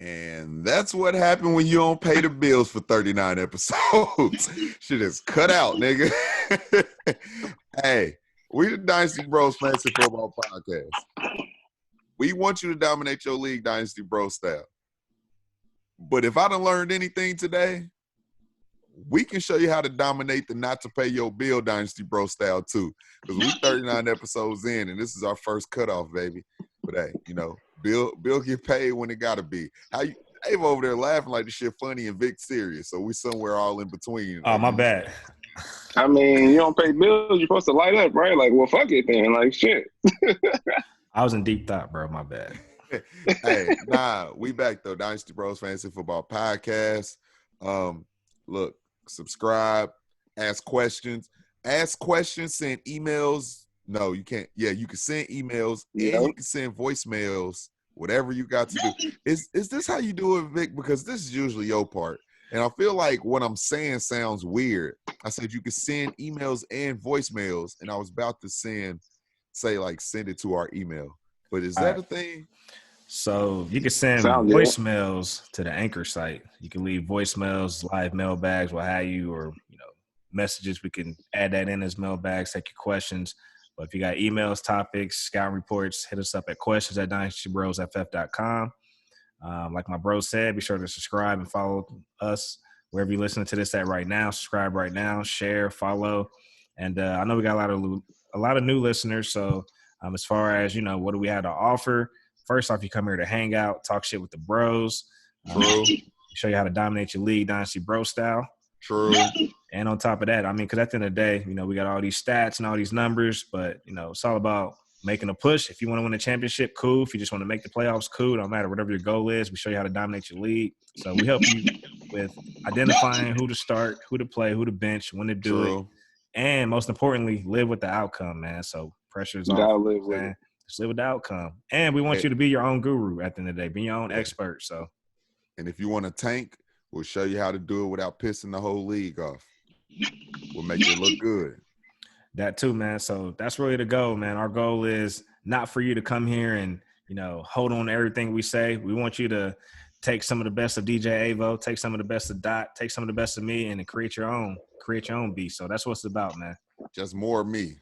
And that's what happened when you don't pay the bills for 39 episodes. Shit is cut out, nigga. Hey, we the Dynasty Bros Fantasy Football Podcast. We want you to dominate your league Dynasty Bro style. But if I done learned anything today, we can show you how to dominate the not to pay your bill Dynasty Bro style too. Because we 39 episodes in, and this is our first cutoff, baby. But hey, you know, Bill get paid when it gotta be. How you Dave over there laughing like the shit funny and Vic serious. So we somewhere all in between. Oh, my bad. I mean, you don't pay bills, you're supposed to light up, right? Like, well, fuck it then. Like, shit. I was in deep thought, bro. My bad. Hey, nah, we back though. Dynasty Bros Fantasy Football Podcast. Look, subscribe, ask questions, send emails. No, you can't. Yeah, you can send emails and you can send voicemails, whatever you got to do. Is this how you do it, Vic? Because this is usually your part. And I feel like what I'm saying sounds weird. I said you can send emails and voicemails, and I was about to send it to our email. But is that a thing? So you can send voicemails to the Anchor site. You can leave voicemails, live mailbags, what have you, or messages. We can add that in as mailbags, take your questions. But if you got emails, topics, scouting reports, hit us up at questions@dynastybrosff.com. Like my bro said, be sure to subscribe and follow us wherever you're listening to this at right now. Subscribe right now, share, follow. And I know we got a lot of new listeners. So as far as, what do we have to offer? First off, you come here to hang out, talk shit with the bros. True. Show you how to dominate your league, Dynasty Bro style. True. And on top of that, because at the end of the day, we got all these stats and all these numbers, but, it's all about making a push. If you want to win a championship, cool. If you just want to make the playoffs, cool. No matter whatever your goal is, we show you how to dominate your league. So we help you with identifying who to start, who to play, who to bench, when to do it. And most importantly, live with the outcome, man. So pressure's off. Just live with the outcome. And we want you to be your own guru at the end of the day. Be your own expert. So, and if you want to tank, we'll show you how to do it without pissing the whole league off. We'll make it look good. That too, man. So that's really the goal, man. Our goal is not for you to come here and, hold on to everything we say. We want you to take some of the best of DJ Avo, take some of the best of Dot, take some of the best of me, and then create your own beat. So that's what it's about, man. Just more me.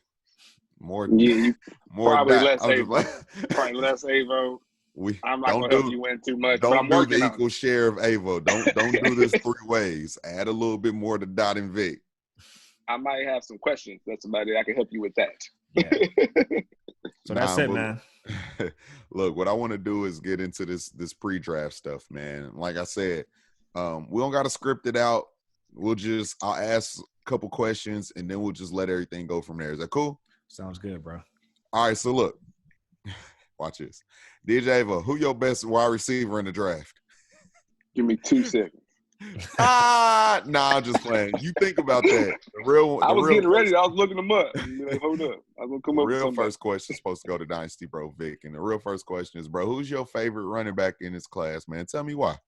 More probably Dot. Less Avo. Probably less Avo. I'm not going to help you win too much, but I'm working on it. Don't do the equal share of Avo. Don't do this 3 ways. Add a little bit more to Dot and Vic. I might have some questions. That's about it. I can help you with that. Yeah. So that's it, man. Look, what I want to do is get into this pre-draft stuff, man. Like I said, we don't got to script it out. I'll ask a couple questions, and then we'll just let everything go from there. Is that cool? Sounds good, bro. All right, so look. Watch this. DJ Ava, who your best wide receiver in the draft? Give me 2 seconds. Nah, I'm just playing. You think about that. I was getting ready. I was looking them up. Like, hold up. I was going to come up with real first question is supposed to go to Dynasty Bro Vic. And the real first question is, bro, who's your favorite running back in this class, man? Tell me why.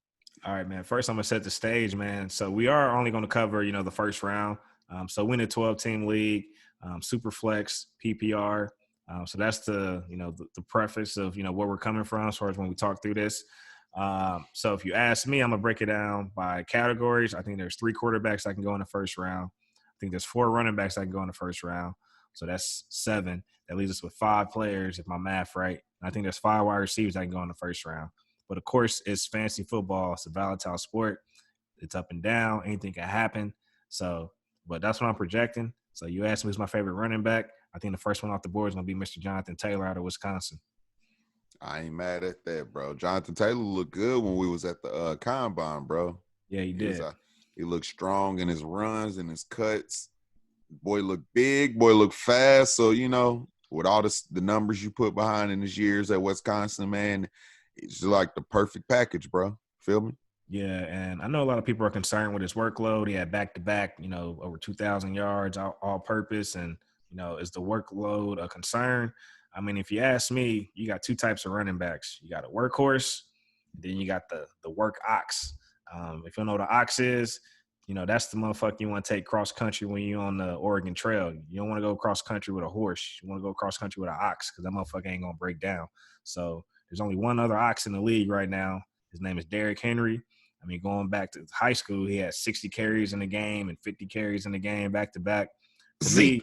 All right, man. First, I'm going to set the stage, man. So we are only going to cover, the first round. So we in a 12-team league, super flex, PPR. So that's the preface of, where we're coming from as far as when we talk through this. So if you ask me, I'm going to break it down by categories. I think there's 3 quarterbacks that can go in the first round. I think there's 4 running backs that can go in the first round. So that's 7. That leaves us with 5 players, if my math right. And I think there's 5 wide receivers that can go in the first round. But, of course, it's fantasy football. It's a volatile sport. It's up and down. Anything can happen. So, but that's what I'm projecting. So you asked me who's my favorite running back. I think the first one off the board is going to be Mr. Jonathan Taylor out of Wisconsin. I ain't mad at that, bro. Jonathan Taylor looked good when we was at the combine, bro. Yeah, he did. He looked strong in his runs and his cuts. Boy looked big. Boy looked fast. So, with all the numbers you put behind in his years at Wisconsin, man, it's like the perfect package, bro. Feel me? Yeah, and I know a lot of people are concerned with his workload. He had back-to-back, over 2,000 yards all purpose. And, is the workload a concern? I mean, if you ask me, you got 2 types of running backs. You got a workhorse, then you got the work ox. If you don't know what an ox is, that's the motherfucker you want to take cross-country when you're on the Oregon Trail. You don't want to go cross-country with a horse. You want to go cross-country with an ox because that motherfucker ain't going to break down. So there's only one other ox in the league right now, His name is Derrick Henry. I mean, going back to high school, he had 60 carries in the game and 50 carries in the game back to back. To me,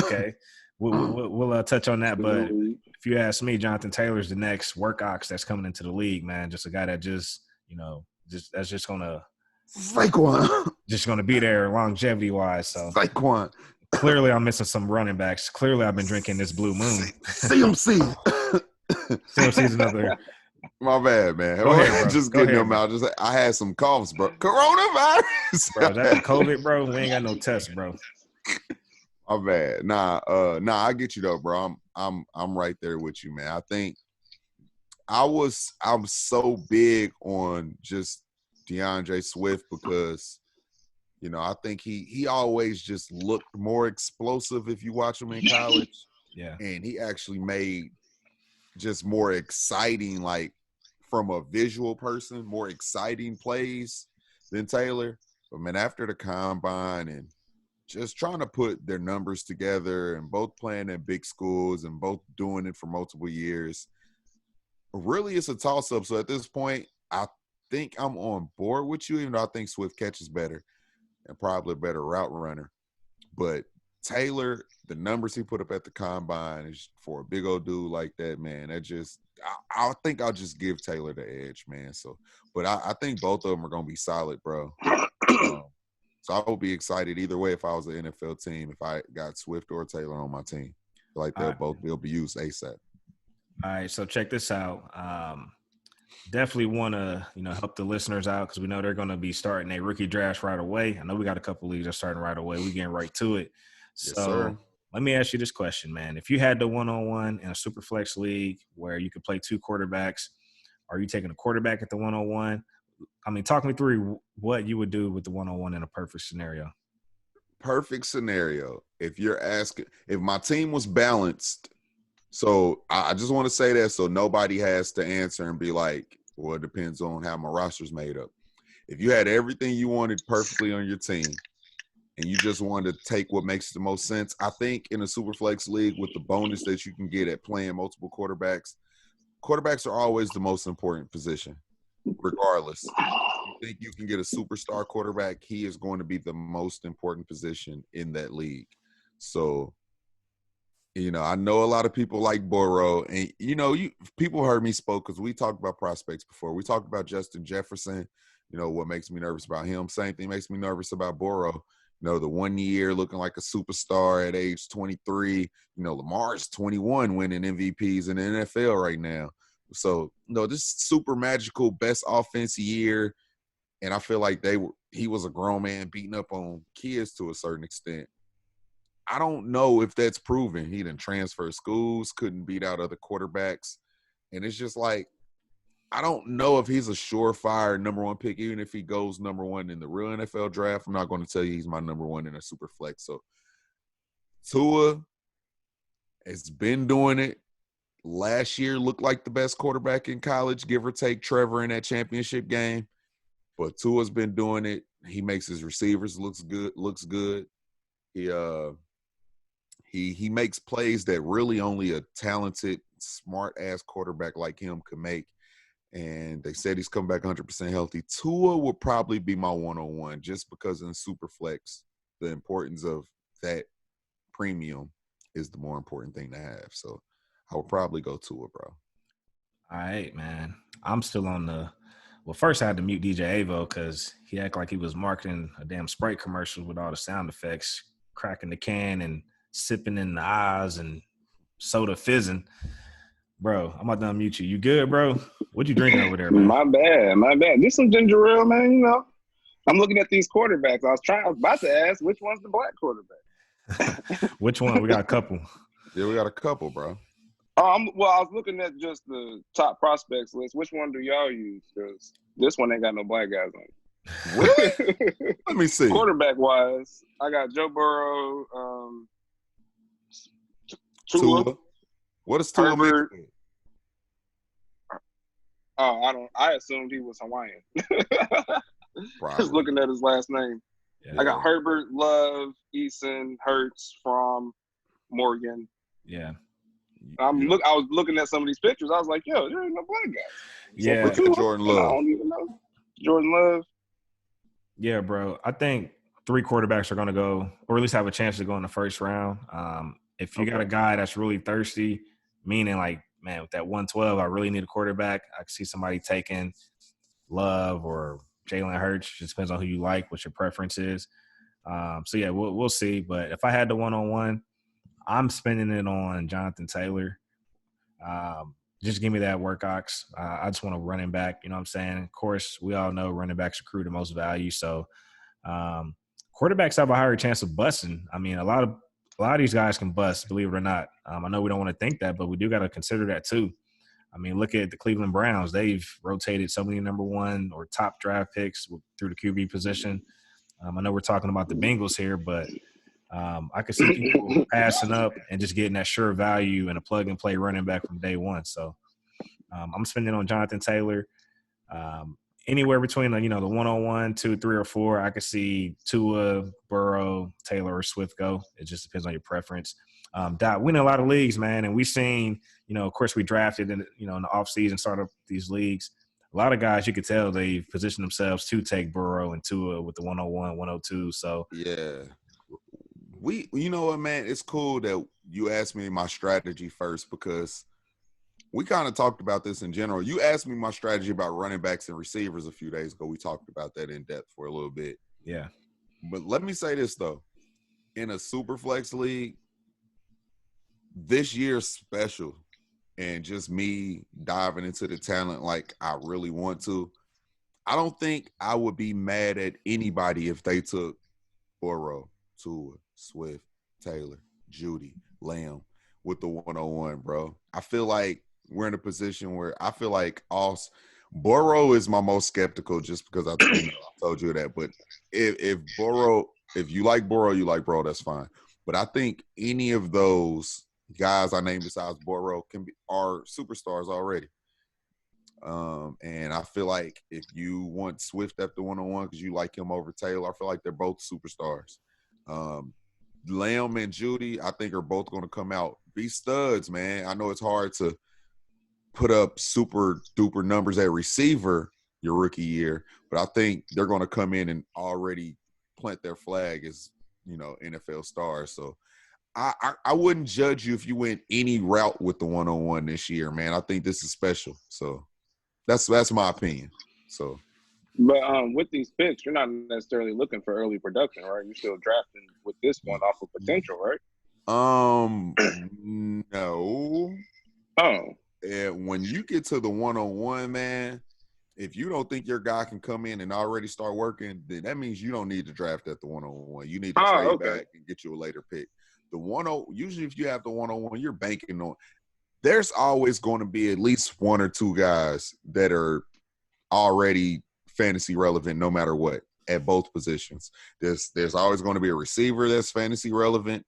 okay, we'll touch on that. But if you ask me, Jonathan Taylor's the next work ox that's coming into the league, man. Just a guy that that's just gonna Saquon. Just gonna be there longevity wise. So Saquon. Clearly, I'm missing some running backs. Clearly, I've been drinking this Blue Moon. CMC. CMC's another. My bad, man. Go ahead, bro. Just Go getting ahead, them out. I had some coughs, bro. Coronavirus. Bro, is that the COVID, bro? We ain't got no tests, bro. My bad. Nah, I get you though, bro. I'm right there with you, man. I think I'm so big on just DeAndre Swift because, you know, I think he always just looked more explosive if you watch him in college. Yeah. And he actually made just more exciting, like from a visual person, more exciting plays than Taylor. But man, after the combine and just trying to put their numbers together and both playing at big schools and both doing it for multiple years, really it's a toss-up. So at this point, I think I'm on board with you, even though I think Swift catches better and probably a better route runner. But Taylor, the numbers he put up at the combine is for a big old dude like that, man. That just I think I'll just give Taylor the edge, man. So, but I think both of them are gonna be solid, bro. So I would be excited either way if I was an NFL team, if I got Swift or Taylor on my team. Like they'll be used ASAP. All right, so check this out. Definitely want to help the listeners out because we know they're going to be starting a rookie draft right away. I know we got a couple leagues that are starting right away. We're getting right to it. Yes, so sir. Let me ask you this question, man. If you had the one-on-one in a super flex league where you could play two quarterbacks, are you taking a quarterback at the one-on-one? I mean, talk me through what you would do with the one-on-one in a perfect scenario. Perfect scenario. If you're asking, if my team was balanced, so I just want to say that so nobody has to answer and be like, well, it depends on how my roster's made up. If you had everything you wanted perfectly on your team and you just wanted to take what makes the most sense, I think in a Superflex league with the bonus that you can get at playing multiple quarterbacks are always the most important position, regardless. If you think you can get a superstar quarterback, he is going to be the most important position in that league. So, I know a lot of people like Burrow, and people heard me spoke because we talked about prospects before. We talked about Justin Jefferson. What makes me nervous about him. Same thing makes me nervous about Burrow. The 1 year looking like a superstar at age 23. Lamar is 21 winning MVPs in the NFL right now. So, this super magical best offense year, and I feel like he was a grown man beating up on kids to a certain extent. I don't know if that's proven. He didn't transfer schools, couldn't beat out other quarterbacks. And it's just like, I don't know if he's a surefire number one pick, even if he goes number one in the real NFL draft. I'm not going to tell you he's my number one in a super flex. So Tua has been doing it. Last year looked like the best quarterback in college, give or take Trevor in that championship game. But Tua's been doing it. He makes his receivers looks good. He makes plays that really only a talented, smart-ass quarterback like him could make. And they said he's come back 100% healthy. Tua will probably be my one-on-one just because in Superflex, the importance of that premium is the more important thing to have. So I would probably go Tua, bro. All right, man. I'm still on well, first I had to mute DJ Avo because he acted like he was marketing a damn Sprite commercial with all the sound effects, cracking the can and sipping in the eyes and soda fizzing. Bro, I'm about to unmute you. You good, bro? What you drinking over there, man? My bad. Just some ginger ale, man. I'm looking at these quarterbacks. I was about to ask which one's the black quarterback. Which one? We got a couple. Yeah, we got a couple, bro. I was looking at just the top prospects list. Which one do y'all use? Because this one ain't got no black guys on it. What? Let me see. Quarterback-wise, I got Joe Burrow, Tua. What is Tua Herbert. mixed with? Oh, I assumed he was Hawaiian. Just looking at his last name. Yeah. I got Herbert, Love, Eason, Hurts, Fromm, Morgan. Yeah. I was looking at some of these pictures. I was like, yo, there ain't no black guys. Yeah. Look at Jordan Love. I don't even know. Jordan Love. Yeah, bro. I think 3 quarterbacks are going to go, or at least have a chance to go in the first round. If you got a guy that's really thirsty, meaning like, man, with that 112, I really need a quarterback. I can see somebody taking Love or Jalen Hurts. Just depends on who you like, what your preference is. So yeah, we'll see. But if I had the 1-on-1, I'm spending it on Jonathan Taylor. Just give me that work ox. I just want a running back. You know what I'm saying? Of course, we all know running backs accrue the most value. So quarterbacks have a higher chance of busting. I mean, a lot of these guys can bust, believe it or not. I know we don't want to think that, but we do got to consider that too. I mean, look at the Cleveland Browns. They've rotated so many number 1 or top draft picks through the QB position. I know we're talking about the Bengals here, but I could see people passing up and just getting that sure value and a plug-and-play running back from day one. So I'm spending on Jonathan Taylor. Anywhere between the 1-on-1, 2, 3, or 4, I could see Tua, Burrow, Taylor, or Swift go. It just depends on your preference. Dot, we in a lot of leagues, man, and we've seen, of course, we drafted in the offseason, start up these leagues. A lot of guys, you could tell they've positioned themselves to take Burrow and Tua with the 101, 102. So yeah, you know what, man? It's cool that you asked me my strategy first, because we kind of talked about this in general. You asked me my strategy about running backs and receivers a few days ago. We talked about that in depth for a little bit. Yeah. But let me say this, though. In a super flex league, this year's special, and just me diving into the talent like I really want to, I don't think I would be mad at anybody if they took Burrow, Tua, Swift, Taylor, Judy, Lamb with the 101, bro. I feel like we're in a position where I feel like Burrow is my most skeptical, just because I told you that. But if you like Burrow, you like Burrow, that's fine. But I think any of those guys I named besides Burrow are superstars already. And I feel like if you want Swift at the 101 because you like him over Taylor, I feel like they're both superstars. Lamb and Judy, I think, are both going to come out be studs, man. I know it's hard to put up super duper numbers at receiver your rookie year, but I think they're going to come in and already plant their flag as, NFL stars. So I wouldn't judge you if you went any route with the 101 this year, man. I think this is special. So that's my opinion. So, but with these picks, you're not necessarily looking for early production, right? You're still drafting with this one off of potential, right? No. Oh. And when you get to the 101, man, if you don't think your guy can come in and already start working, then that means you don't need to draft at the 101. You need to trade back and get you a later pick. The 10, usually if you have the 101, you're banking on. There's always going to be at least 1 or 2 guys that are already fantasy relevant, no matter what, at both positions. There's always going to be a receiver that's fantasy relevant.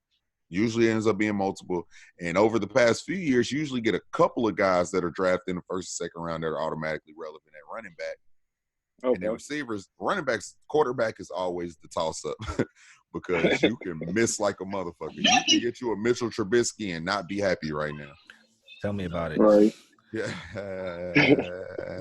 Usually ends up being multiple. And over the past few years, you usually get a couple of guys that are drafted in the first and second round that are automatically relevant at running back. Okay. And the receivers, running backs, quarterback is always the toss-up because you can miss like a motherfucker. You can get you a Mitchell Trubisky and not be happy right now. Tell me about it. Right.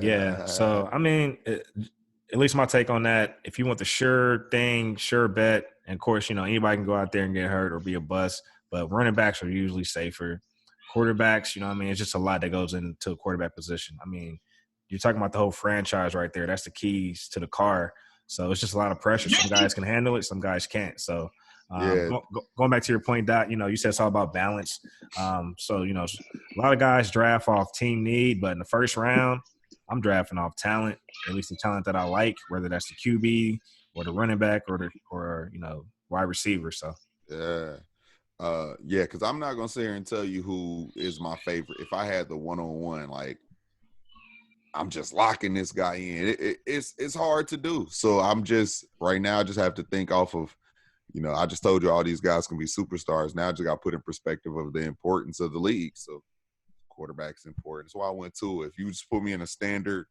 Yeah. So, I mean, at least my take on that, if you want the sure thing, sure bet, and of course, anybody can go out there and get hurt or be a bust, but running backs are usually safer. Quarterbacks, it's just a lot that goes into a quarterback position. I mean, you're talking about the whole franchise right there. That's the keys to the car. So it's just a lot of pressure. Some guys can handle it, some guys can't. So going back to your point, Dot, you said it's all about balance. So, a lot of guys draft off team need, but in the first round, I'm drafting off talent, at least the talent that I like, whether that's the QB or the running back or wide receiver. So because I'm not gonna sit here and tell you who is my favorite. If I had the 1-on-1, like I'm just locking this guy in. It's hard to do. So I'm just right now. I just have to think off of. I just told you all these guys can be superstars. Now I just got to put in perspective of the importance of the league. So quarterback's important. That's why I went to it. If you just put me in a standard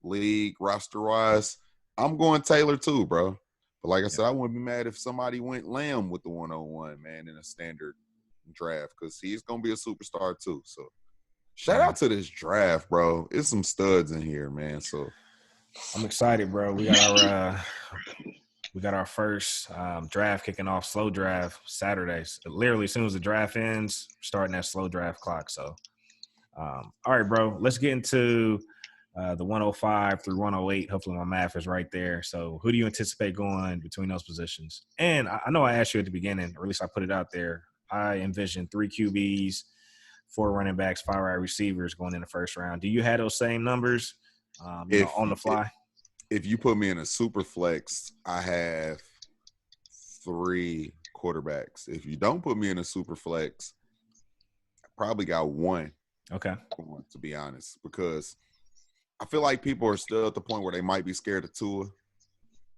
league roster-wise, I'm going Taylor too, bro. But like I said, I wouldn't be mad if somebody went Lamb with the 1-on-1, man, in a standard draft because he's gonna be a superstar too. So shout out to this draft, bro. It's some studs in here, man. So I'm excited, bro. We got our first draft kicking off, slow draft Saturdays. Literally, as soon as the draft ends, starting that slow draft clock. So, all right, bro. Let's get into the 105 through 108. Hopefully, my math is right there. So, who do you anticipate going between those positions? And I know I asked you at the beginning, or at least I put it out there. I envision 3 QBs, 4 running backs, 5 wide receivers going in the first round. Do you have those same numbers on the fly? If you put me in a super flex, I have 3 quarterbacks. If you don't put me in a super flex, I probably got 1. Okay. To be honest, because I feel like people are still at the point where they might be scared of Tua.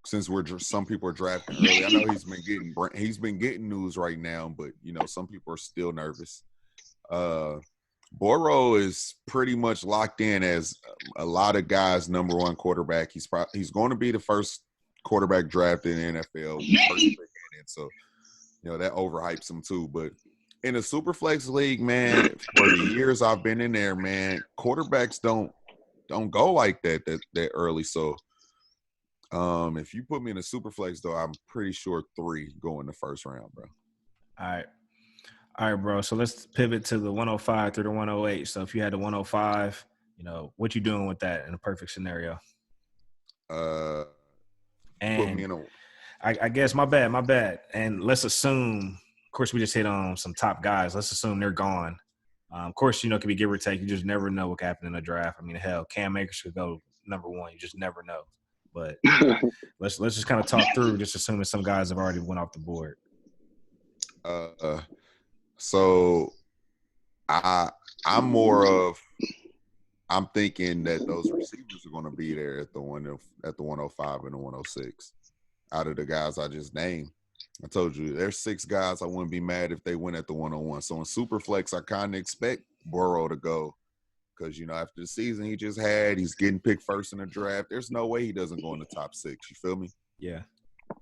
Since some people are drafting early, I know he's been getting news right now, but some people are still nervous. Burrow is pretty much locked in as a lot of guys' number 1 quarterback. He's going to be the first quarterback drafted in the NFL. So that overhypes him too. But in a super flex league, man, for the years I've been in there, man, quarterbacks don't go like that early. So if you put me in a super flex, though, I'm pretty sure 3 go in the first round, bro. All right, bro. So let's pivot to the 105 through the 108. So if you had the 105, what you doing with that in a perfect scenario? Put me in a. I guess my bad. And let's assume, of course, we just hit on some top guys. Let's assume they're gone. Of course, it could be give or take. You just never know what could happen in a draft. I mean, hell, Cam Akers could go number 1. You just never know. But let's just kind of talk through, just assuming some guys have already went off the board. So I'm thinking that those receivers are going to be there at the 105 and the 106 out of the guys I just named. I told you there's 6 guys I wouldn't be mad if they went at the 101. So in Superflex, I kind of expect Burrow to go because, after the season he just had, he's getting picked first in the draft. There's no way he doesn't go in the top 6. You feel me? Yeah.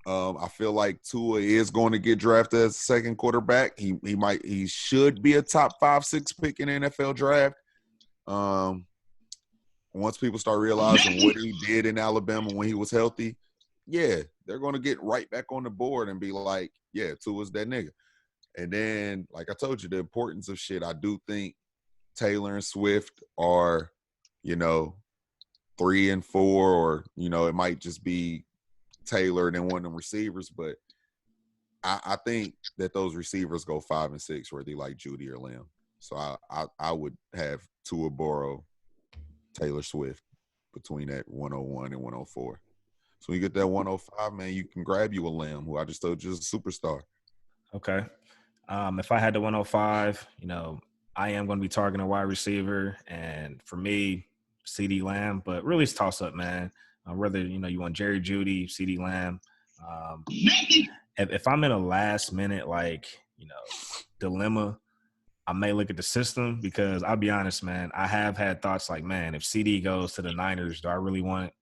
I feel like Tua is going to get drafted as a second quarterback. He should be a top 5-6 pick in the NFL draft. Once people start realizing what he did in Alabama when he was healthy, yeah, they're going to get right back on the board and be like, yeah, Tua's that nigga. And then, like I told you, the importance of shit, I do think Taylor and Swift are, 3 and 4, or, it might just be Taylor and then one of them receivers, but I think that those receivers go 5 and 6, whether they like Judy or Lamb. So I would have Tua, Burrow, Taylor Swift between that 101 and 104. So when you get that 105, man, you can grab you a Lamb, who I just told you is a superstar. Okay. If I had the 105, I am going to be targeting a wide receiver, and for me, CD Lamb, but really it's toss-up, man. Whether, you want Jerry Jeudy, CD Lamb. If I'm in a last-minute, dilemma, I may look at the system because I'll be honest, man, I have had thoughts like, man, if CD goes to the Niners, do I really want,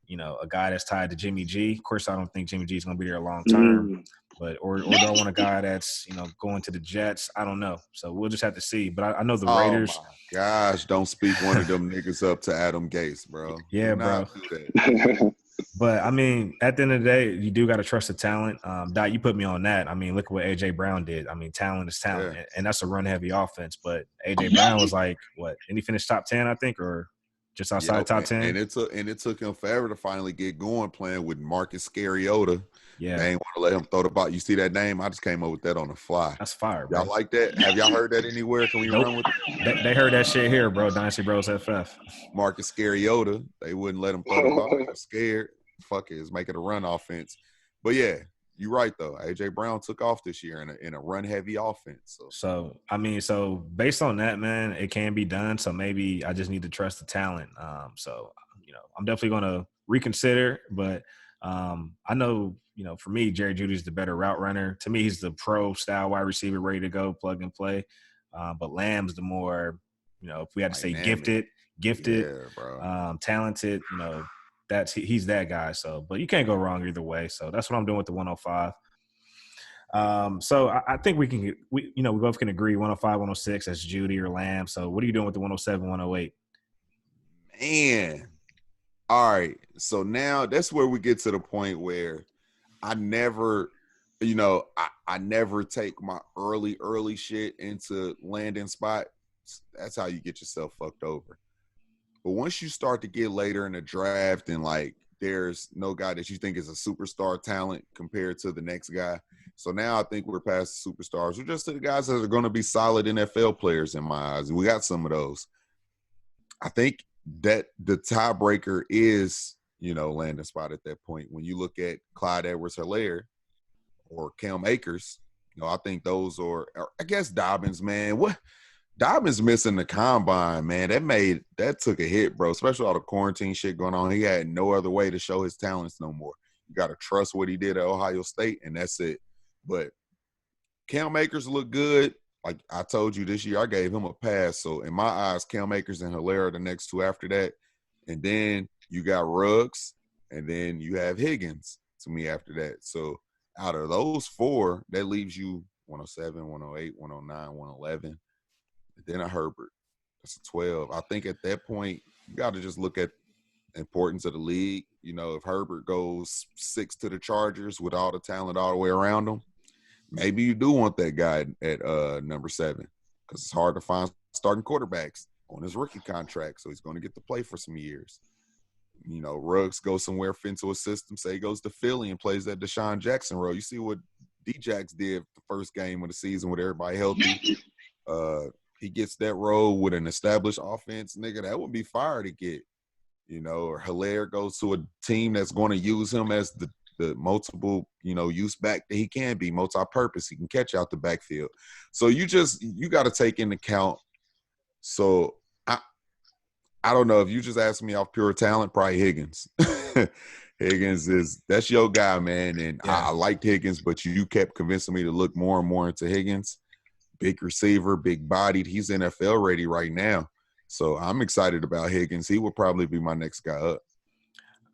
a guy that's tied to Jimmy G? Of course, I don't think Jimmy G is going to be there long term. But or do I want a guy that's, going to the Jets? I don't know. So we'll just have to see. But I know the Raiders. Oh, my gosh. Don't speak one of them niggas up to Adam Gase, bro. Yeah, bro. But, I mean, at the end of the day, you do got to trust the talent. Dot, you put me on that. I mean, look at what A.J. Brown did. I mean, talent is talent. Yeah. And that's a run-heavy offense. But A.J. Brown was like, what? Didn't he finish top 10, I think, or just outside top 10? And it took him forever to finally get going playing with Marcus Mariota. Yeah. They ain't want to let him throw the ball. You see that name? I just came up with that on the fly. That's fire, bro. Y'all like that? Have y'all heard that anywhere? Can we run with it? They heard that shit here, bro. Dynasty Bros FF. Marcus Mariota. They wouldn't let him throw the ball. They were scared. Fuck it. It's making a run offense. But, yeah, you're right, though. A.J. Brown took off this year in a run-heavy offense. So, based on that, man, it can be done. So, maybe I just need to trust the talent. I'm definitely going to reconsider. But I know, for me, Jerry Jeudy's the better route runner. To me, he's the pro-style wide receiver, ready to go, plug and play. But Lamb's the more, if we had to say gifted, yeah, talented, he's that guy. So, but you can't go wrong either way. So that's what I'm doing with the 105. So I think we both can agree 105, 106 as Judy or Lamb. So what are you doing with the 107, 108? Man. All right. So now that's where we get to the point where I never, I never take my early shit into landing spot. That's how you get yourself fucked over. But once you start to get later in the draft and like there's no guy that you think is a superstar talent compared to the next guy. So now I think we're past the superstars. We're just to the guys that are going to be solid NFL players in my eyes. And we got some of those. I think that the tiebreaker is, landing spot at that point. When you look at Clyde Edwards-Helaire or Cam Akers, I think those are, I guess Dobbins, man. What? Dobbins missing the combine, man. That took a hit, bro, especially all the quarantine shit going on. He had no other way to show his talents no more. You got to trust what he did at Ohio State, and that's it. But Cam Akers look good. Like I told you this year, I gave him a pass. So in my eyes, Cam Akers and Helaire are the next two after that. And then you got Ruggs, and then you have Higgins to me after that. So out of those four, that leaves you 107, 108, 109, 111. Then a Herbert. That's a 12. I think at that point, you got to just look at the importance of the league. If Herbert goes 6 to the Chargers with all the talent all the way around him, maybe you do want that guy at number 7 because it's hard to find starting quarterbacks on his rookie contract, so he's going to get to play for some years. Ruggs goes somewhere into a system, say he goes to Philly and plays that Deshaun Jackson role. You see what D-Jax did the first game of the season with everybody healthy. He gets that role with an established offense, nigga, that would be fire to get, or Helaire goes to a team that's going to use him as the multiple, use back that he can be, multi-purpose. He can catch out the backfield. So you got to take into account. So I don't know if you just ask me off pure talent, probably Higgins. Higgins that's your guy, man. And I liked Higgins, but you kept convincing me to look more and more into Higgins. Big receiver, big bodied. He's NFL ready right now. So I'm excited about Higgins. He will probably be my next guy up.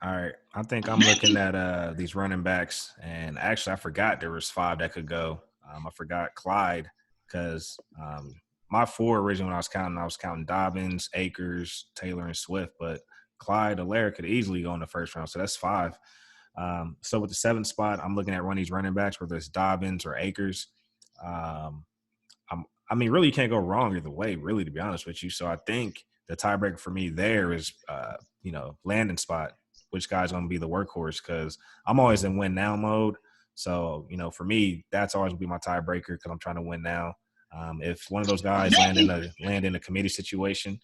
All right. I think I'm looking at these running backs. And actually, I forgot there was 5 that could go. I forgot Clyde because my 4 originally when I was counting Dobbins, Akers, Taylor, and Swift. But Clyde, Helaire could easily go in the first round. So that's 5. So with the 7th spot, I'm looking at one of these running backs, whether it's Dobbins or Akers. Really, you can't go wrong either way, really, to be honest with you. So I think the tiebreaker for me there is, landing spot, which guy's going to be the workhorse because I'm always in win now mode. So, for me, that's always going to be my tiebreaker because I'm trying to win now. If one of those guys land in a committee situation,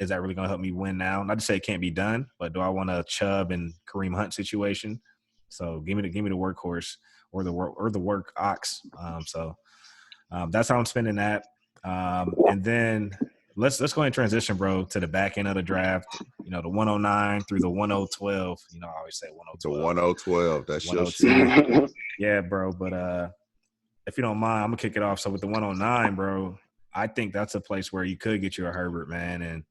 is that really going to help me win now? Not to say it can't be done, but do I want a Chubb and Kareem Hunt situation? So give me the workhorse or the work ox. That's how I'm spending that. And then let's go ahead and transition, bro, to the back end of the draft. The 109 through the 1012. I always say 1012. The 1012. That's your shit. Yeah, bro. But if you don't mind, I'm gonna kick it off. So with the 109, bro, I think that's a place where you could get you a Herbert, man. And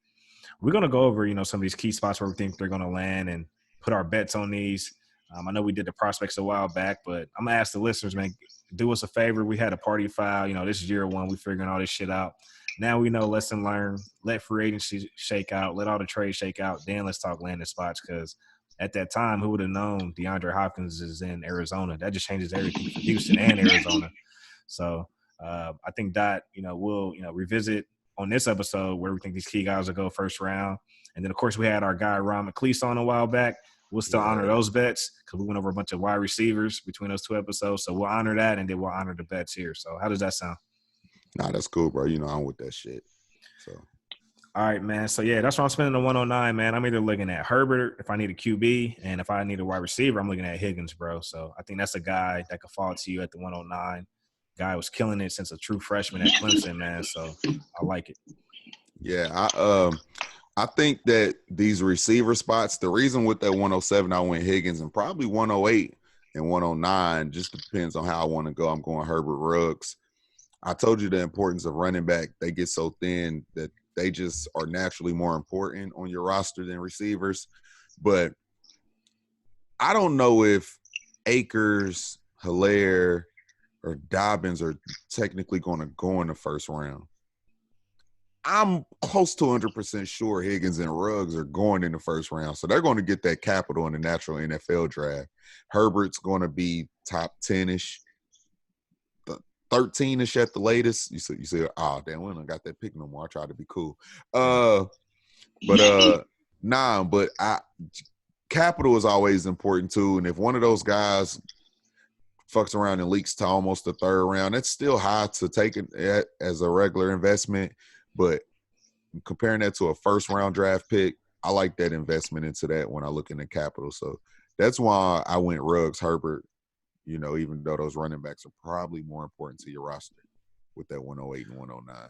we're gonna go over, some of these key spots where we think they're gonna land and put our bets on these. I know we did the prospects a while back, but I'm gonna ask the listeners, man, do us a favor. We had a party foul. This is year 1. We figuring all this shit out. Now we know lesson learned. Let free agency shake out. Let all the trades shake out. Then let's talk landing spots because at that time, who would have known DeAndre Hopkins is in Arizona? That just changes everything for Houston and Arizona. So I think that, we'll, revisit on this episode where we think these key guys will go first round. And then, of course, we had our guy Ron McCleese on a while back. We'll still honor those bets because we went over a bunch of wide receivers between those 2 episodes. So we'll honor that, and then we'll honor the bets here. So how does that sound? Nah, that's cool, bro. I'm with that shit. So, all right, man. So, yeah, that's why I'm spending the 109, man. I'm either looking at Herbert if I need a QB, and if I need a wide receiver, I'm looking at Higgins, bro. So I think that's a guy that could fall to you at the 109. Guy was killing it since a true freshman at Clemson, man. So I like it. Yeah, I think that these receiver spots, the reason with that 107, I went Higgins, and probably 108 and 109 just depends on how I want to go. I'm going Herbert, Ruggs. I told you the importance of running back. They get so thin that they just are naturally more important on your roster than receivers. But I don't know if Akers, Hilaire, or Dobbins are technically going to go in the first round. I'm close to 100% sure Higgins and Ruggs are going in the first round. So they're going to get that capital in the natural NFL draft. Herbert's going to be top 10-ish, 13-ish at the latest. You say, oh, damn, we don't got that pick no more. I tried to be cool. Capital is always important too. And if one of those guys fucks around and leaks to almost the third round, that's still high to take it as a regular investment. But comparing that to a first round draft pick, I like that investment into that when I look into capital. So that's why I went Ruggs, Herbert, even though those running backs are probably more important to your roster with that 108 and 109.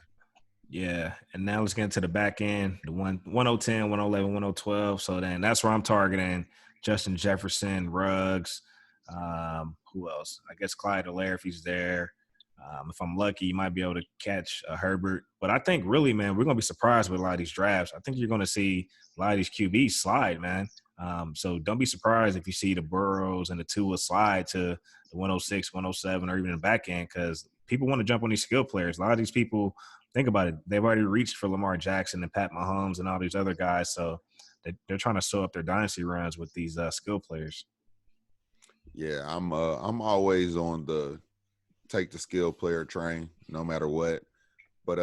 Yeah, and now let's get into the back end, the 1010, 111, 1012. So then that's where I'm targeting Justin Jefferson, Ruggs. Who else? I guess Clyde Hilaire if he's there. If I'm lucky, you might be able to catch Herbert. But I think really, man, we're going to be surprised with a lot of these drafts. I think you're going to see a lot of these QBs slide, man. So don't be surprised if you see the Burrows and the Tua slide to the 106, 107, or even the back end because people want to jump on these skill players. A lot of these people, think about it, they've already reached for Lamar Jackson and Pat Mahomes and all these other guys. So they're trying to sew up their dynasty runs with these skill players. Yeah, I'm always on the take the skill player train no matter what. But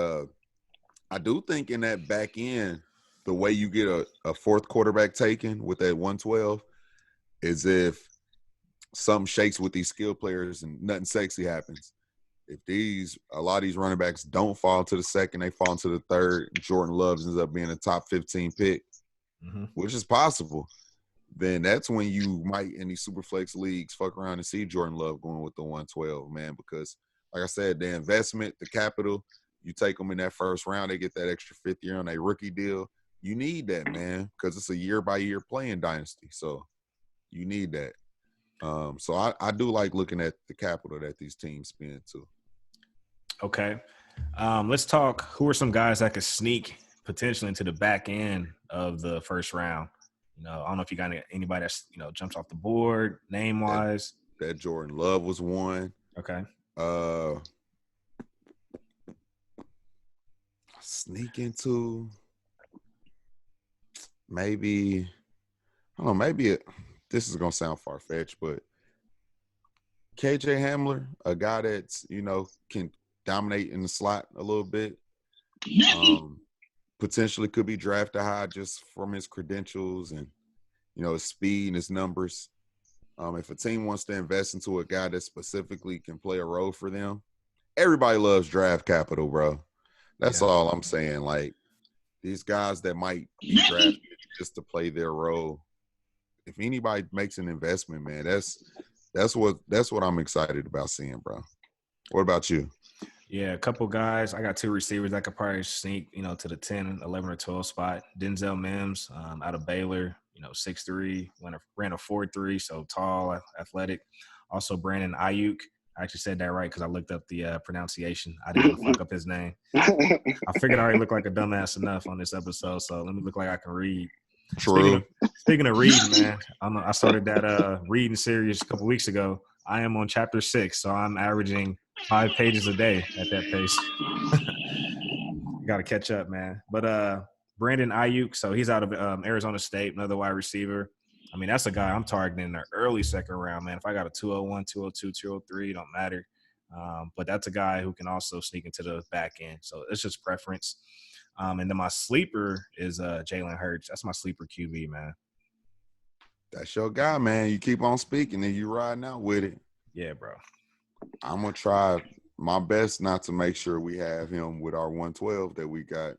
I do think in that back end, the way you get a fourth quarterback taken with that 112 is if something shakes with these skill players and nothing sexy happens. If a lot of these running backs don't fall to the second, they fall into the third, Jordan Love ends up being a top 15 pick, which is possible, then that's when you might, in these super flex leagues, fuck around and see Jordan Love going with the 112, man, because like I said, the investment, the capital, you take them in that first round, they get that extra fifth year on a rookie deal. You need that, man, because it's a year-by-year playing dynasty. So you need that. So I do like looking at the capital that these teams spend too. Okay. Let's talk who are some guys that could sneak potentially into the back end of the first round. I don't know if you got anybody that's, jumps off the board name-wise. That Jordan Love was one. Okay. Sneak into maybe, I don't know, this is going to sound far-fetched, but KJ Hamler, a guy that's, can dominate in the slot a little bit, potentially could be drafted high just from his credentials and, his speed and his numbers. If a team wants to invest into a guy that specifically can play a role for them, everybody loves draft capital, bro. That's all I'm saying. Like, these guys that might be drafted just to play their role, if anybody makes an investment, man, that's what I'm excited about seeing, bro. What about you? Yeah, a couple guys. I got two receivers that could probably sneak, to the 10, 11, or 12 spot. Denzel Mims out of Baylor, 6'3", ran a 4.3, so tall, athletic. Also, Brandon Ayuk. I actually said that right because I looked up the pronunciation. I didn't want to fuck up his name. I figured I already look like a dumbass enough on this episode, so let me look like I can read. True. Speaking of reading, man, I started that reading series a couple weeks ago. I am on chapter 6, so I'm averaging 5 pages a day at that pace. Got to catch up, man. But Brandon Ayuk, so he's out of Arizona State, another wide receiver. I mean, that's a guy I'm targeting in the early second round, man. If I got a 201, 202, 203, don't matter. But that's a guy who can also sneak into the back end. So it's just preference. And then my sleeper is Jalen Hurts. That's my sleeper QB, man. That's your guy, man. You keep on speaking and you riding out with it. Yeah, bro. I'm going to try my best not to make sure we have him with our 112 that we got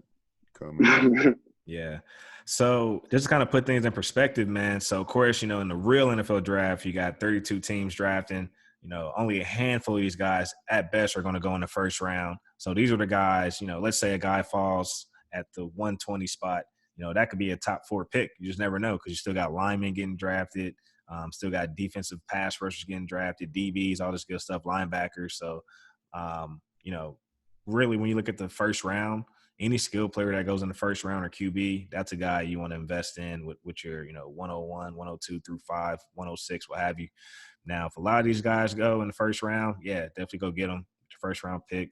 coming. Yeah. So just to kind of put things in perspective, man. So, of course, in the real NFL draft, you got 32 teams drafting. Only a handful of these guys at best are going to go in the first round. So these are the guys, let's say a guy falls at the 120 spot. That could be a top 4 pick. You just never know because you still got linemen getting drafted. Still got defensive pass rushers getting drafted, DBs, all this good stuff, linebackers. So, really, when you look at the first round, any skill player that goes in the first round or QB, that's a guy you want to invest in with your, 101, 102 through 5, 106, what have you. Now, if a lot of these guys go in the first round, yeah, definitely go get them. Your first round pick.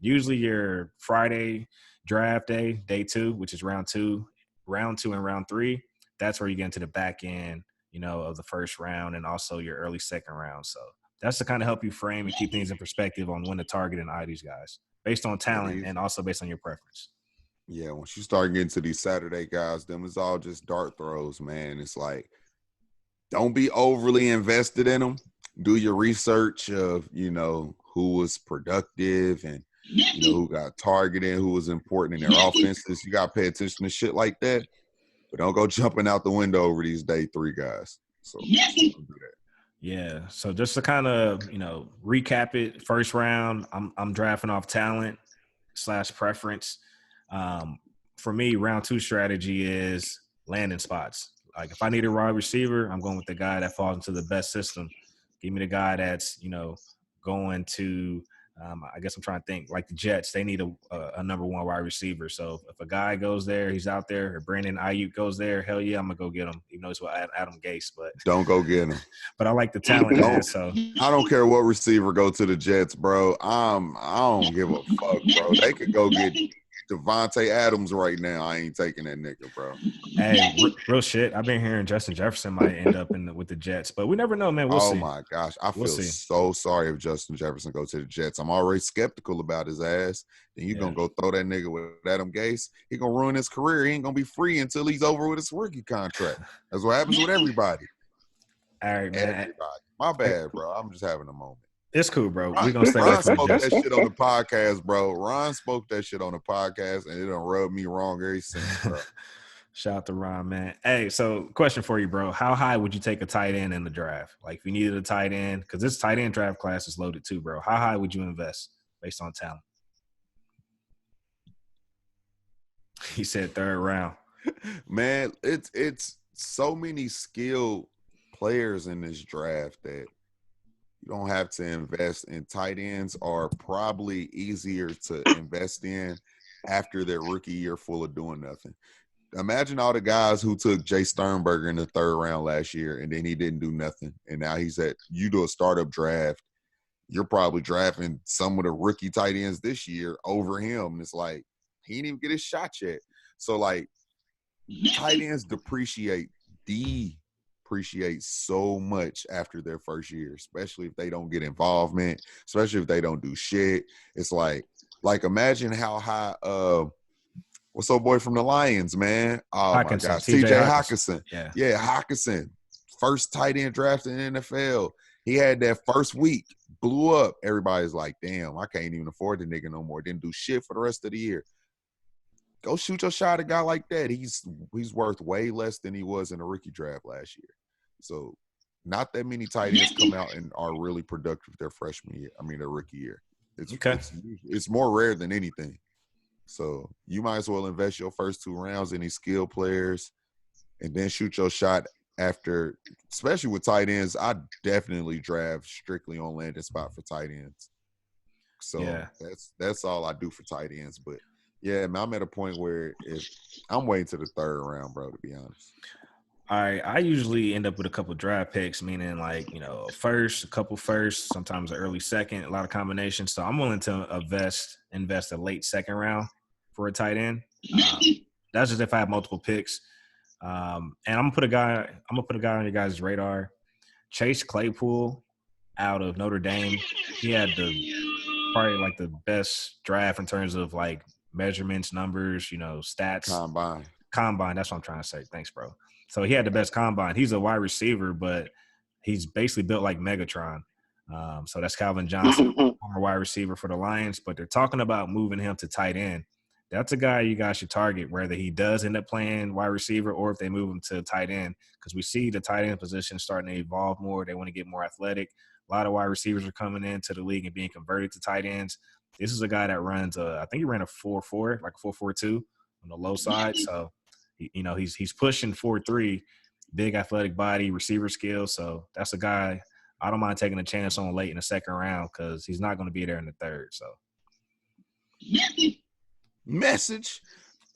Usually your Friday draft day, day 2, which is round 2 and round 3, that's where you get into the back end, of the first round and also your early second round. So that's to kind of help you frame and keep things in perspective on when to target and eye these guys based on talent and also based on your preference. Yeah, once you start getting to these Saturday guys, them is all just dart throws, man. It's like, don't be overly invested in them. Do your research of, who was productive and, who got targeted, who was important in their offenses. You got to pay attention to shit like that. But don't go jumping out the window over these day 3 guys. So don't do that. Yeah. So just to kind of, recap it, first round, I'm drafting off talent / preference. For me, round 2 strategy is landing spots. Like if I need a wide receiver, I'm going with the guy that falls into the best system. Give me the guy that's, going to I guess I'm trying to think, like the Jets, they need a number 1 wide receiver. So if a guy goes there, he's out there, or Brandon Ayuk goes there, hell yeah, I'm going to go get him, even though it's with Adam Gase. But don't go get him. But I like the talent, man. So I don't care what receiver go to the Jets, bro. I don't give a fuck, bro. They could go get Devontae Adams right now. I ain't taking that nigga, bro. Hey, real shit. I've been hearing Justin Jefferson might end up with the Jets, but we never know, man. We'll see. Oh my gosh, I feel so sorry if Justin Jefferson goes to the Jets. I'm already skeptical about his ass. Then you gonna go throw that nigga with Adam Gase? He gonna ruin his career. He ain't gonna be free until he's over with his rookie contract. That's what happens with everybody. All right, man. Everybody. My bad, bro. I'm just having a moment. It's cool, bro. We're gonna stay away Ron from spoke the that shit on the podcast, bro. Ron spoke that shit on the podcast, and it done rubbed me wrong every since, bro. Shout out to Ron, man. Hey, so question for you, bro. How high would you take a tight end in the draft? Like if you needed a tight end, because this tight end draft class is loaded too, bro. How high would you invest based on talent? He said 3rd round. Man, it's so many skilled players in this draft that you don't have to invest in. Tight ends are probably easier to invest in after their rookie year full of doing nothing. Imagine all the guys who took Jay Sternberger in the 3rd round last year, and then he didn't do nothing. And now you do a startup draft, you're probably drafting some of the rookie tight ends this year over him. And it's like, he didn't even get his shot yet. So, like, tight ends depreciate so much after their first year, especially if they don't get involvement, especially if they don't do shit. It's like imagine how high what's up, boy from the Lions, man? Oh Hawkinson, my gosh, TJ TJ Hawkinson. Hawkinson. Yeah, Hawkinson, first tight end drafted in the NFL. He had that first week, blew up. Everybody's like, damn, I can't even afford the nigga no more. Didn't do shit for the rest of the year. Go shoot your shot at a guy like that. He's worth way less than he was in the rookie draft last year. So not that many tight ends come out and are really productive their freshman year. I mean, their rookie year. It's more rare than anything. So you might as well invest your first 2 rounds in these skill players and then shoot your shot after, especially with tight ends. I definitely draft strictly on landing spot for tight ends. So that's all I do for tight ends. But yeah, man, I'm at a point where I'm waiting to the 3rd round, bro, to be honest. All right, I usually end up with a couple draft picks, meaning like, a first, a couple first, sometimes an early second, a lot of combinations. So I'm willing to invest a late 2nd round for a tight end. That's just if I have multiple picks. And I'm gonna put a guy on your guys' radar. Chase Claypool out of Notre Dame. He had probably like the best draft in terms of like measurements, numbers, stats. Combine. That's what I'm trying to say. Thanks, bro. So he had the best combine. He's a wide receiver, but he's basically built like Megatron. So that's Calvin Johnson, former wide receiver for the Lions. But they're talking about moving him to tight end. That's a guy you guys should target, whether he does end up playing wide receiver or if they move him to tight end, because we see the tight end position starting to evolve more. They want to get more athletic. A lot of wide receivers are coming into the league and being converted to tight ends. This is a guy that runs I think he ran a 4.4, like a 4.42 on the low side. So, he's pushing 4.3, big athletic body, receiver skills. So that's a guy I don't mind taking a chance on late in the 2nd round because he's not going to be there in the 3rd. So. Message.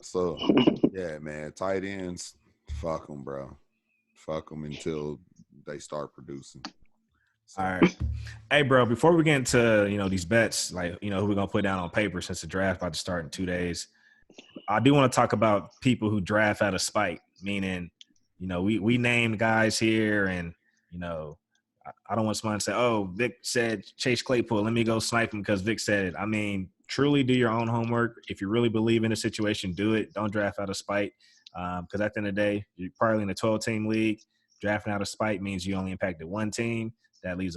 So, yeah, man, tight ends, fuck them, bro. Fuck them until they start producing. So. All right. Hey, bro, before we get into, these bets, like, who we're going to put down on paper since the draft about to start in 2 days, I do want to talk about people who draft out of spite, meaning, we named guys here and, I don't want someone to say, oh, Vic said Chase Claypool, let me go snipe him because Vic said it. I mean, truly do your own homework. If you really believe in the situation, do it. Don't draft out of spite because at the end of the day, you're probably in a 12-team league. Drafting out of spite means you only impacted one team. That leaves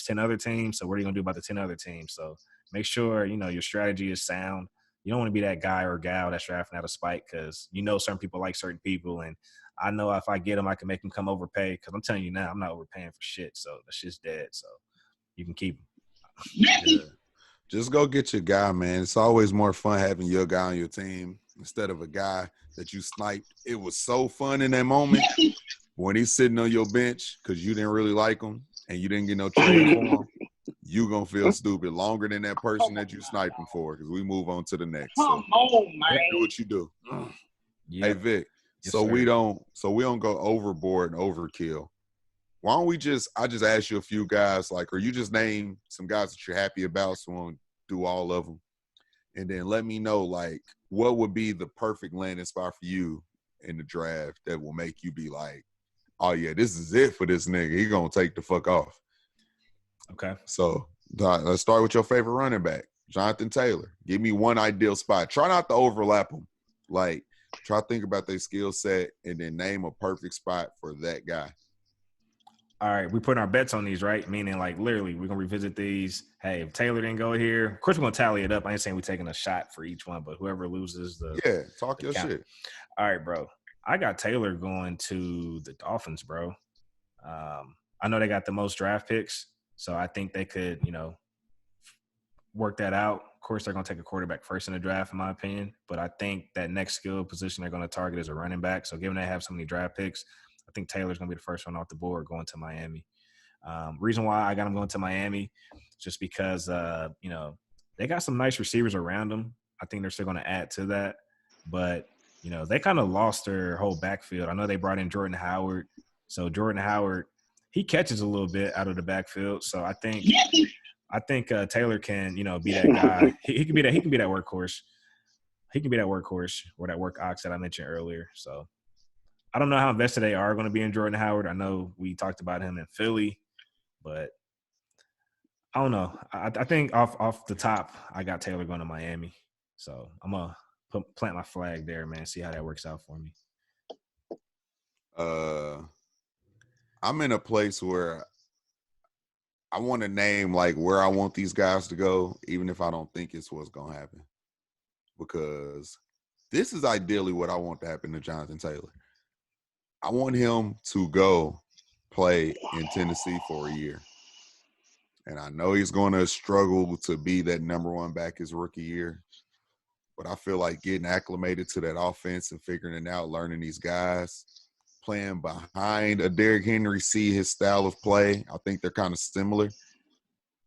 10 other teams. So what are you going to do about the 10 other teams? So make sure, your strategy is sound. You don't want to be that guy or gal that's drafting out of spite because certain people like certain people. And I know if I get them, I can make them come overpay because I'm telling you now, I'm not overpaying for shit. So that shit's dead. So you can keep them. Yeah. Just go get your guy, man. It's always more fun having your guy on your team instead of a guy that you sniped. It was so fun in that moment when he's sitting on your bench because you didn't really like him and you didn't get no trade for him. You gonna feel stupid longer than that person that you sniped him for because we move on to the next. So do what you do. Yep. Hey Vic, yes, we don't go overboard and overkill. Why don't I just ask you a few guys, or you just name some guys that you're happy about, so we won't do all of them. And then let me know, what would be the perfect landing spot for you in the draft that will make you be like, oh, yeah, this is it for this nigga. He going to take the fuck off. Okay. So let's start with your favorite running back, Jonathan Taylor. Give me one ideal spot. Try not to overlap them. Try to think about their skill set and then name a perfect spot for that guy. All right, we putting our bets on these, right? Meaning, literally, we're going to revisit these. Hey, if Taylor didn't go here, of course, we're going to tally it up. I ain't saying we're taking a shot for each one, but whoever loses the – yeah, talk your count. Shit. All right, bro. I got Taylor going to the Dolphins, bro. I know they got the most draft picks, so I think they could, work that out. Of course, they're going to take a quarterback first in the draft, in my opinion, but I think that next skill position they're going to target is a running back. So given they have so many draft picks, I think Taylor's going to be the first one off the board going to Miami. Reason why I got him going to Miami, just because, they got some nice receivers around them. I think they're still going to add to that. But, they kind of lost their whole backfield. I know they brought in Jordan Howard. So Jordan Howard, he catches a little bit out of the backfield. So I think Taylor can, be that guy. He can be that workhorse. He can be that workhorse or that work ox that I mentioned earlier. So I don't know how invested they are going to be in Jordan Howard. I know we talked about him in Philly, but I don't know. I think off the top, I got Taylor going to Miami. So I'm going to plant my flag there, man, see how that works out for me. I'm in a place where I want to name where I want these guys to go, even if I don't think it's what's going to happen. Because this is ideally what I want to happen to Jonathan Taylor. I want him to go play in Tennessee for a year. And I know he's going to struggle to be that number one back his rookie year. But I feel like getting acclimated to that offense and figuring it out, learning these guys, playing behind a Derrick Henry, see his style of play. I think they're kind of similar.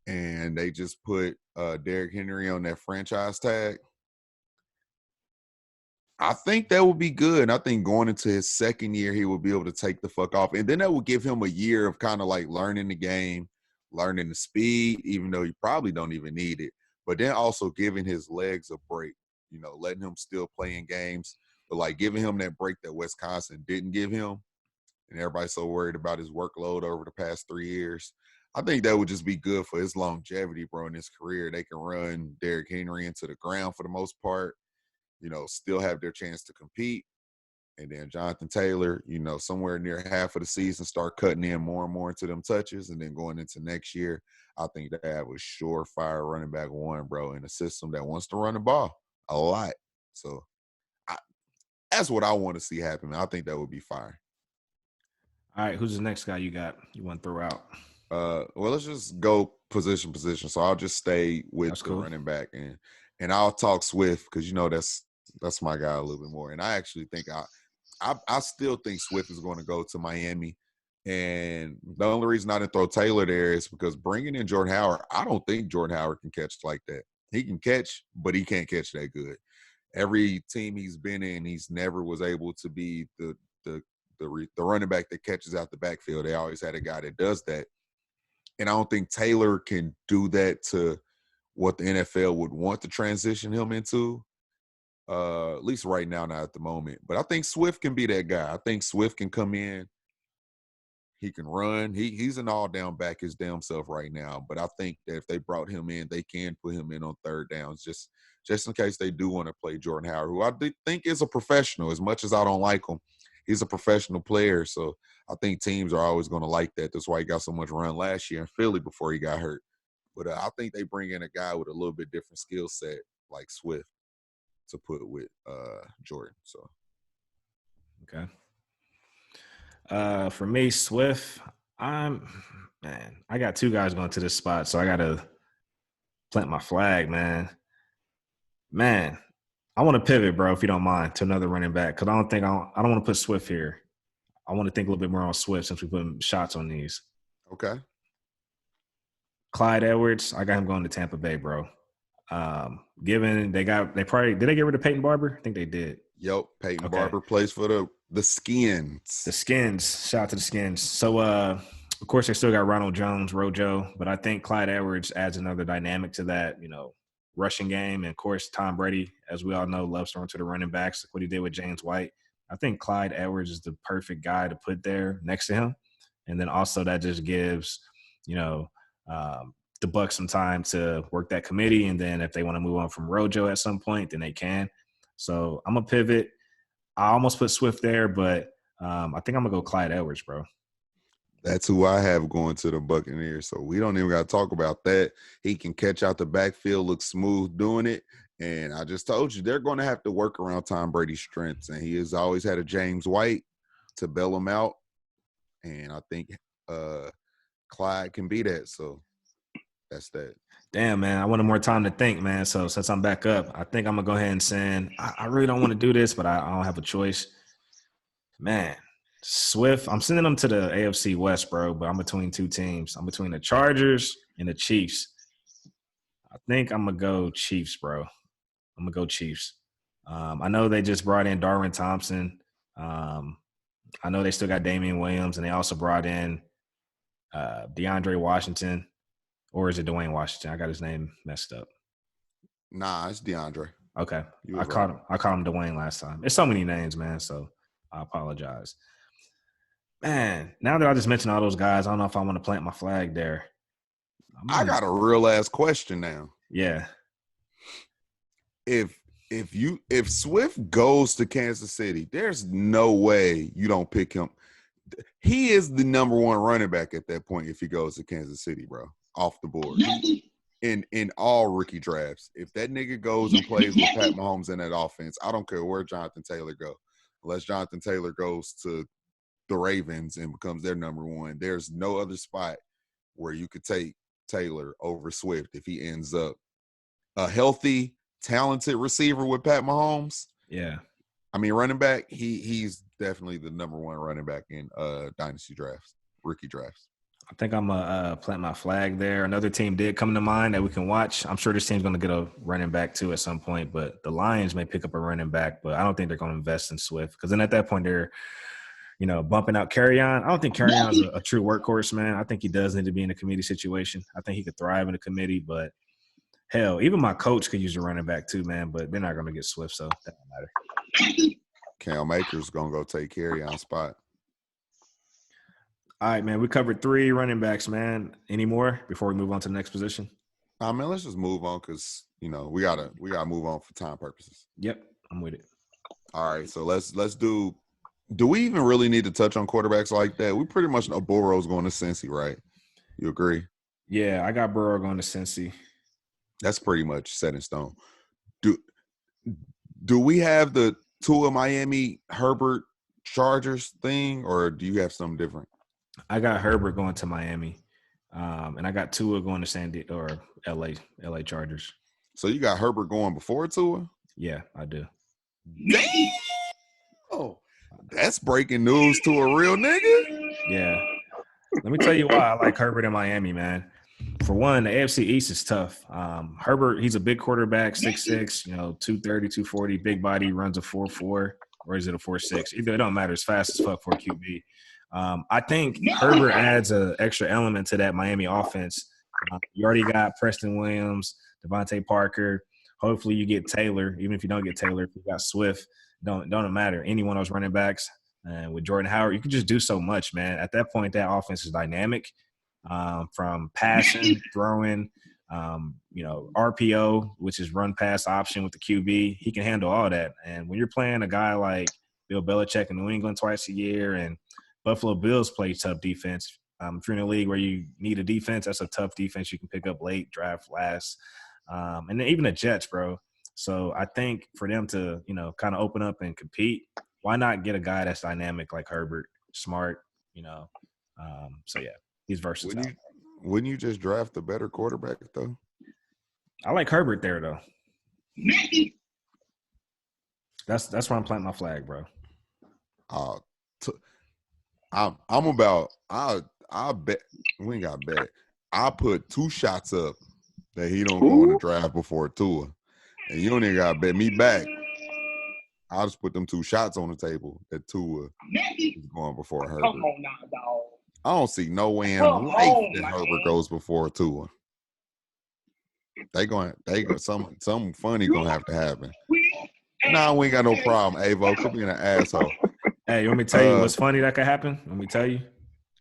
And they just put Derrick Henry on that franchise tag. I think that would be good. I think going into his second year, he will be able to take the fuck off. And then that will give him a year of kind of learning the game, learning the speed, even though he probably don't even need it. But then also giving his legs a break, letting him still play in games, but giving him that break that Wisconsin didn't give him. And everybody's so worried about his workload over the past 3 years. I think that would just be good for his longevity, bro, in his career. They can run Derrick Henry into the ground for the most part. Still have their chance to compete. And then Jonathan Taylor, somewhere near half of the season, start cutting in more and more into them touches. And then going into next year, I think they have a surefire running back one, bro, in a system that wants to run the ball a lot. So that's what I want to see happen, man. I think that would be fire. All right, who's the next guy you want to throw out? Well, let's just go position. So I'll just stay with the running back. And I'll talk Swift because, that's my guy a little bit more. And I actually think I still think Swift is going to go to Miami. And the only reason I didn't throw Taylor there is because bringing in Jordan Howard, I don't think Jordan Howard can catch like that. He can catch, but he can't catch that good. Every team he's been in, he's never was able to be the running back that catches out the backfield. They always had a guy that does that. And I don't think Taylor can do that to what the NFL would want to transition him into, at least right now, not at the moment. But I think Swift can be that guy. I think Swift can come in. He can run. He's an all-down back his damn self right now. But I think that if they brought him in, they can put him in on third downs just in case they do want to play Jordan Howard, who I think is a professional. As much as I don't like him, he's a professional player. So I think teams are always going to like that. That's why he got so much run last year in Philly before he got hurt. But I think they bring in a guy with a little bit different skill set like Swift to put with Jordan. So, okay. For me, Swift, I got two guys going to this spot, so I got to plant my flag, man. Man, I want to pivot, bro, if you don't mind, to another running back because I don't want to put Swift here. I want to think a little bit more on Swift since we put shots on these. Okay. Clyde Edwards, I got him going to Tampa Bay, bro. Given did they get rid of Peyton Barber? I think they did. Yep, Peyton Barber plays for the Skins. The Skins. Shout out to the Skins. So, of course, they still got Ronald Jones, Rojo, but I think Clyde Edwards adds another dynamic to that, rushing game. And, of course, Tom Brady, as we all know, loves throwing to the running backs, like what he did with James White. I think Clyde Edwards is the perfect guy to put there next to him. And then also that just gives, the Bucs some time to work that committee. And then if they want to move on from Rojo at some point, then they can. So I'm going to pivot. I almost put Swift there, but I think I'm going to go Clyde Edwards, bro. That's who I have going to the Buccaneers. So we don't even got to talk about that. He can catch out the backfield, look smooth doing it. And I just told you, they're going to have to work around Tom Brady's strengths. And he has always had a James White to bail him out. And I think Clyde can be that. So that's that. Damn, man. I wanted more time to think, man. So since I'm back up, I think I'm going to go ahead and send – I really don't want to do this, but I don't have a choice. Man, Swift, I'm sending them to the AFC West, bro, but I'm between two teams. I'm between the Chargers and the Chiefs. I think I'm going to go Chiefs, bro. I'm going to go Chiefs. I know they just brought in Darwin Thompson. I know they still got Damian Williams, and they also brought in DeAndre Washington. Or is it Dwayne Washington? I got his name messed up. Nah, it's DeAndre. Okay. I called him Dwayne last time. It's so many names, man, so I apologize. Man, now that I just mentioned all those guys, I don't know if I want to plant my flag there. I got a real ass question now. Yeah. If Swift goes to Kansas City, there's no way you don't pick him. He is the number one running back at that point if he goes to Kansas City, bro. Off the board in all rookie drafts. If that nigga goes and plays with Pat Mahomes in that offense, I don't care where Jonathan Taylor go. Unless Jonathan Taylor goes to the Ravens and becomes their number one, there's no other spot where you could take Taylor over Swift if he ends up a healthy, talented receiver with Pat Mahomes. Yeah. I mean, running back, he's definitely the number one running back in dynasty drafts, rookie drafts. I think I'm going to plant my flag there. Another team did come to mind that we can watch. I'm sure this team's going to get a running back too at some point, but the Lions may pick up a running back, but I don't think they're going to invest in Swift because then at that point they're, bumping out Kerryon. I don't think Kerryon's a true workhorse, man. I think he does need to be in a committee situation. I think he could thrive in a committee, but hell, even my coach could use a running back too, man, but they're not going to get Swift, so that don't matter. Cam Akers going to go take Kerryon's spot. All right, man. We covered 3 running backs, man. Any more before we move on to the next position? Man, let's just move on because we gotta move on for time purposes. Yep, I'm with it. All right, so let's do. Do we even really need to touch on quarterbacks like that? We pretty much know Burrow's going to Cincy, right? You agree? Yeah, I got Burrow going to Cincy. That's pretty much set in stone. Do we have the Tua Miami Herbert Chargers thing, or do you have something different? I got Herbert going to Miami, and I got Tua going to San Diego or LA Chargers. So you got Herbert going before Tua? Yeah, I do. Damn! Oh, that's breaking news to a real nigga. Yeah. Let me tell you why I like Herbert in Miami, man. for one, the AFC East is tough. Herbert, he's a big quarterback, 6'6", 230, 240, big body, runs a 4.4, or is it a 4.6? Either it don't matter. It's fast as fuck for a QB. I think Herbert adds an extra element to that Miami offense. You already got Preston Williams, Devontae Parker. Hopefully you get Taylor. Even if you don't get Taylor, if you got Swift, don't matter. Any one of those running backs. And with Jordan Howard, you can just do so much, man. At that point, that offense is dynamic. From passing, throwing, RPO, which is run pass option with the QB. He can handle all that. And when you're playing a guy like Bill Belichick in New England twice a year and Buffalo Bills play tough defense, if you're in a league where you need a defense, that's a tough defense you can pick up late, draft last. And then even the Jets, bro. So I think for them to, kind of open up and compete, why not get a guy that's dynamic like Herbert, smart, so yeah. He's versatile. Wouldn't you just draft a better quarterback, though? I like Herbert there, though. That's why I'm planting my flag, bro. I'm about – I'll bet – we ain't got to bet. I'll put 2 shots up that he don't go in the draft before Tua. And you don't even got to bet me back. I'll just put them 2 shots on the table that Tua is going before Herbert. Come on now, dog. I don't see no way in life that Herbert goes before Tua. They something funny gonna have to happen. Nah, we ain't got no problem, Avo. Quit being an asshole. Hey, you want me to tell you what's funny that could happen? Let me tell you.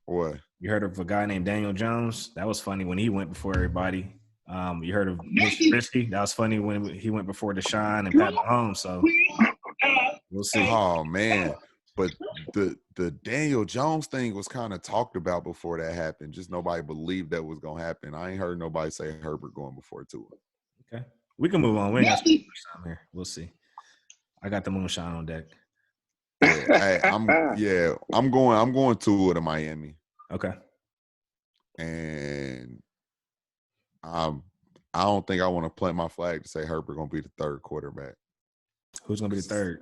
What? You heard of a guy named Daniel Jones? That was funny when he went before everybody. You heard of Mitch Trubisky? That was funny when he went before Deshaun and Pat Mahomes. So we'll see. Oh man. But the Daniel Jones thing was kind of talked about before that happened. Just nobody believed that was going to happen. I ain't heard nobody say Herbert going before Tua. Okay. We can move on. We ain't got some time here. We'll see. I got the moonshine on deck. Yeah, I'm going Tua to Miami. Okay. And I don't think I want to plant my flag to say Herbert going to be the 3rd quarterback. Who's going to be the 3rd?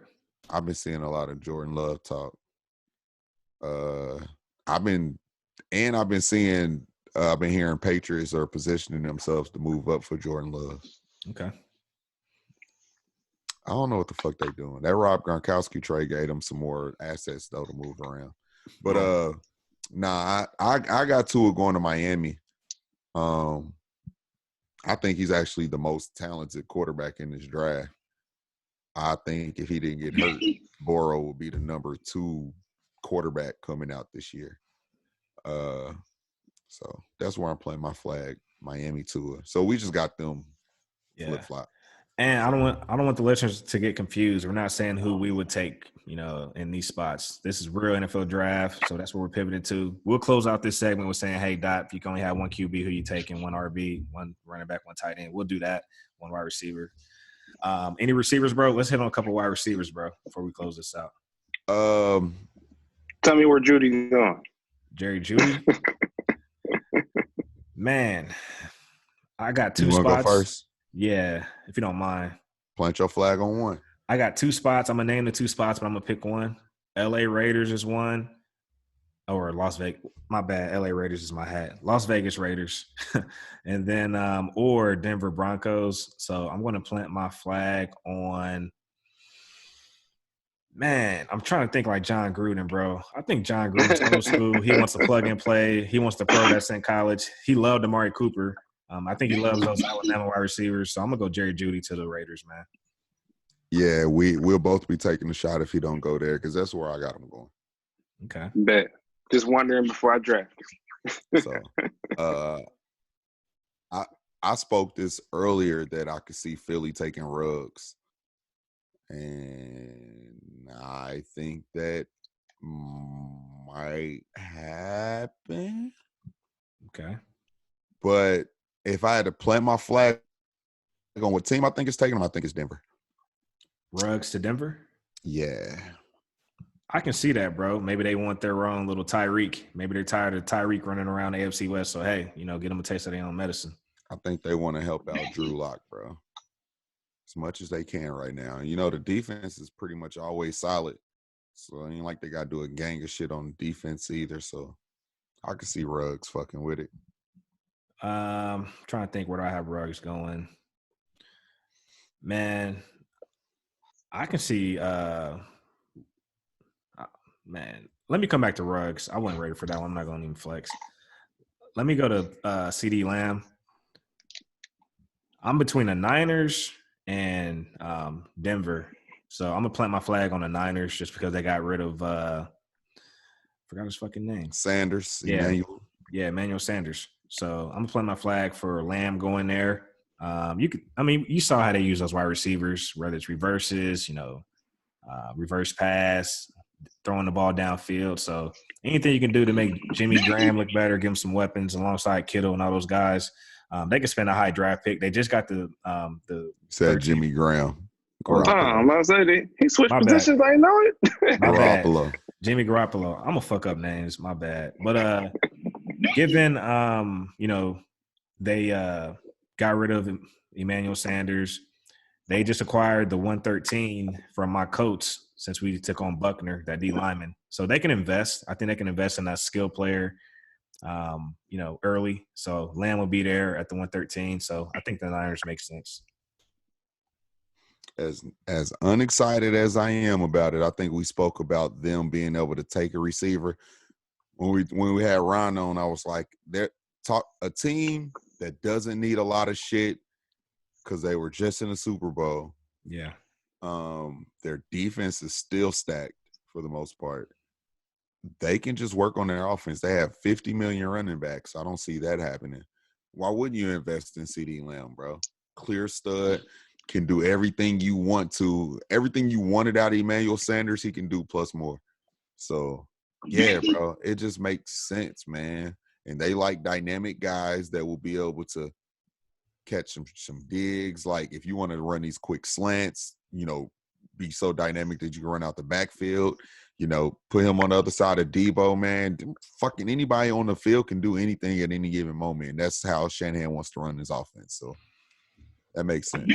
I've been seeing a lot of Jordan Love talk. I've been hearing Patriots are positioning themselves to move up for Jordan Love. Okay. I don't know what the fuck they doing. That Rob Gronkowski trade gave them some more assets though to move around. But I got Tua going to Miami. I think he's actually the most talented quarterback in this draft. I think if he didn't get hurt, Burrow will be the number 2 quarterback coming out this year. So that's where I'm playing my flag, Miami Tua. So we just got them flip-flop. And I don't want the listeners to get confused. We're not saying who we would take, in these spots. This is real NFL draft, so that's what we're pivoting to. We'll close out this segment with saying, hey, Dot, if you can only have 1 QB, who you taking, 1 RB, 1 running back, 1 tight end. We'll do that, 1 wide receiver. Any receivers, bro? Let's hit on a couple wide receivers, bro, before we close this out. Tell me where Judy's going. Jerry Jeudy? Man, I got 2 spots. You want to go first? Yeah, if you don't mind. Plant your flag on 1. I got 2 spots. I'm going to name the 2 spots, but I'm going to pick 1. LA Raiders is 1. Or Las Vegas. My bad. LA Raiders is my hat. Las Vegas Raiders. And then or Denver Broncos. So I'm going to plant my flag on – man, I'm trying to think like John Gruden, bro. I think John Gruden's old school. He wants to plug and play. He wants to progress in college. He loved Amari Cooper. I think he loves those Alabama wide receivers. So I'm going to go Jerry Jeudy to the Raiders, man. Yeah, we'll both be taking a shot if he don't go there because that's where I got him going. Okay. Bet. Just wondering before I draft. So I spoke this earlier that I could see Philly taking Ruggs. And I think that might happen. Okay. But if I had to plant my flag on what team I think is taking him, I think it's Denver. Ruggs to Denver? Yeah. I can see that, bro. Maybe they want their own little Tyreek. Maybe they're tired of Tyreek running around the AFC West. So, hey, get them a taste of their own medicine. I think they want to help out Drew Lock, bro, as much as they can right now. The defense is pretty much always solid. So, it ain't like they got to do a gang of shit on defense either. So, I can see Ruggs fucking with it. Trying to think where do I have Ruggs going. Man, I can see man. Let me come back to Ruggs. I wasn't ready for that one. I'm not gonna even flex. Let me go to CD Lamb. I'm between the Niners and Denver. So I'm gonna plant my flag on the Niners just because they got rid of forgot his fucking name. Sanders, Yeah. Emmanuel. Yeah, Emmanuel Sanders. So I'm gonna plant my flag for Lamb going there. You saw how they use those wide receivers, whether it's reverses, reverse pass, throwing the ball downfield. So anything you can do to make Jimmy Graham look better, give him some weapons alongside Kittle and all those guys. They can spend a high draft pick. They just got the said Jimmy Graham. I'm about to say he switched My positions. bad. I know it. My Garoppolo. bad. Jimmy Garoppolo. I'm gonna fuck up names. My bad. But given they got rid of Emmanuel Sanders. They just acquired the 113 from my Colts since we took on Buckner, that D lineman. So they can invest. I think they can invest in that skill player, early. So Lamb will be there at the 113. So I think the Niners make sense. As unexcited as I am about it, I think we spoke about them being able to take a receiver. When we had Ron on, I was like, a team that doesn't need a lot of shit because they were just in the Super Bowl. Yeah. Their defense is still stacked for the most part. They can just work on their offense. They have 50 million running backs. I don't see that happening. Why wouldn't you invest in CD Lamb, bro? Clear stud, can do everything you want to. Everything you wanted out of Emmanuel Sanders, he can do plus more. So, yeah, bro, it just makes sense, man. And they like dynamic guys that will be able to catch some digs. Like if you want to run these quick slants, be so dynamic that you can run out the backfield, put him on the other side of Debo, man. Fucking anybody on the field can do anything at any given moment. And that's how Shanahan wants to run his offense. So that makes sense.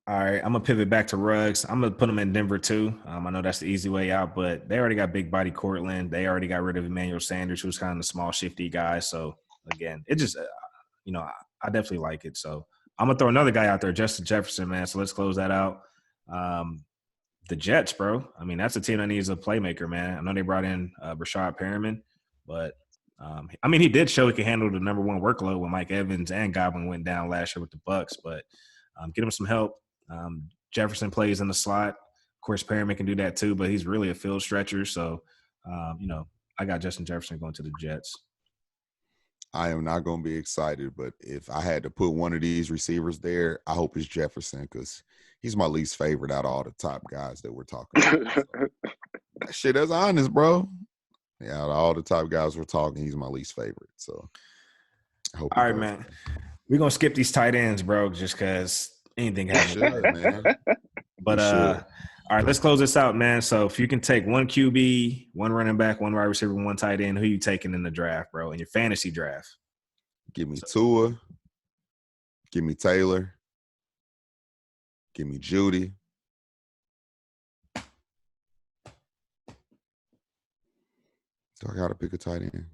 All right, I'm going to pivot back to Ruggs. I'm going to put him in Denver too. I know that's the easy way out, but they already got big body Cortland. They already got rid of Emmanuel Sanders, who's kind of the small, shifty guy. So, again, it just, I definitely like it. So, I'm going to throw another guy out there, Justin Jefferson, man. So, let's close that out. The Jets, bro. I mean, that's a team that needs a playmaker, man. I know they brought in Rashad Perriman, but, he did show he could handle the number one workload when Mike Evans and Godwin went down last year with the Bucs, but get him some help. Jefferson plays in the slot. Of course, Perriman can do that too, but he's really a field stretcher. So, I got Justin Jefferson going to the Jets. I am not going to be excited, but if I had to put one of these receivers there, I hope it's Jefferson because he's my least favorite out of all the top guys that we're talking about. So, that shit is honest, bro. Yeah, out of all the top guys we're talking, he's my least favorite. So, I hope. All right, man. We're going to skip these tight ends, bro, just because anything happens, man. But all right, let's close this out, man. So if you can take one QB, one running back, one wide receiver, one tight end, who you taking in the draft, bro, in your fantasy draft? Give me Tua. Give me Taylor. Give me Judy. Do I gotta pick a tight end?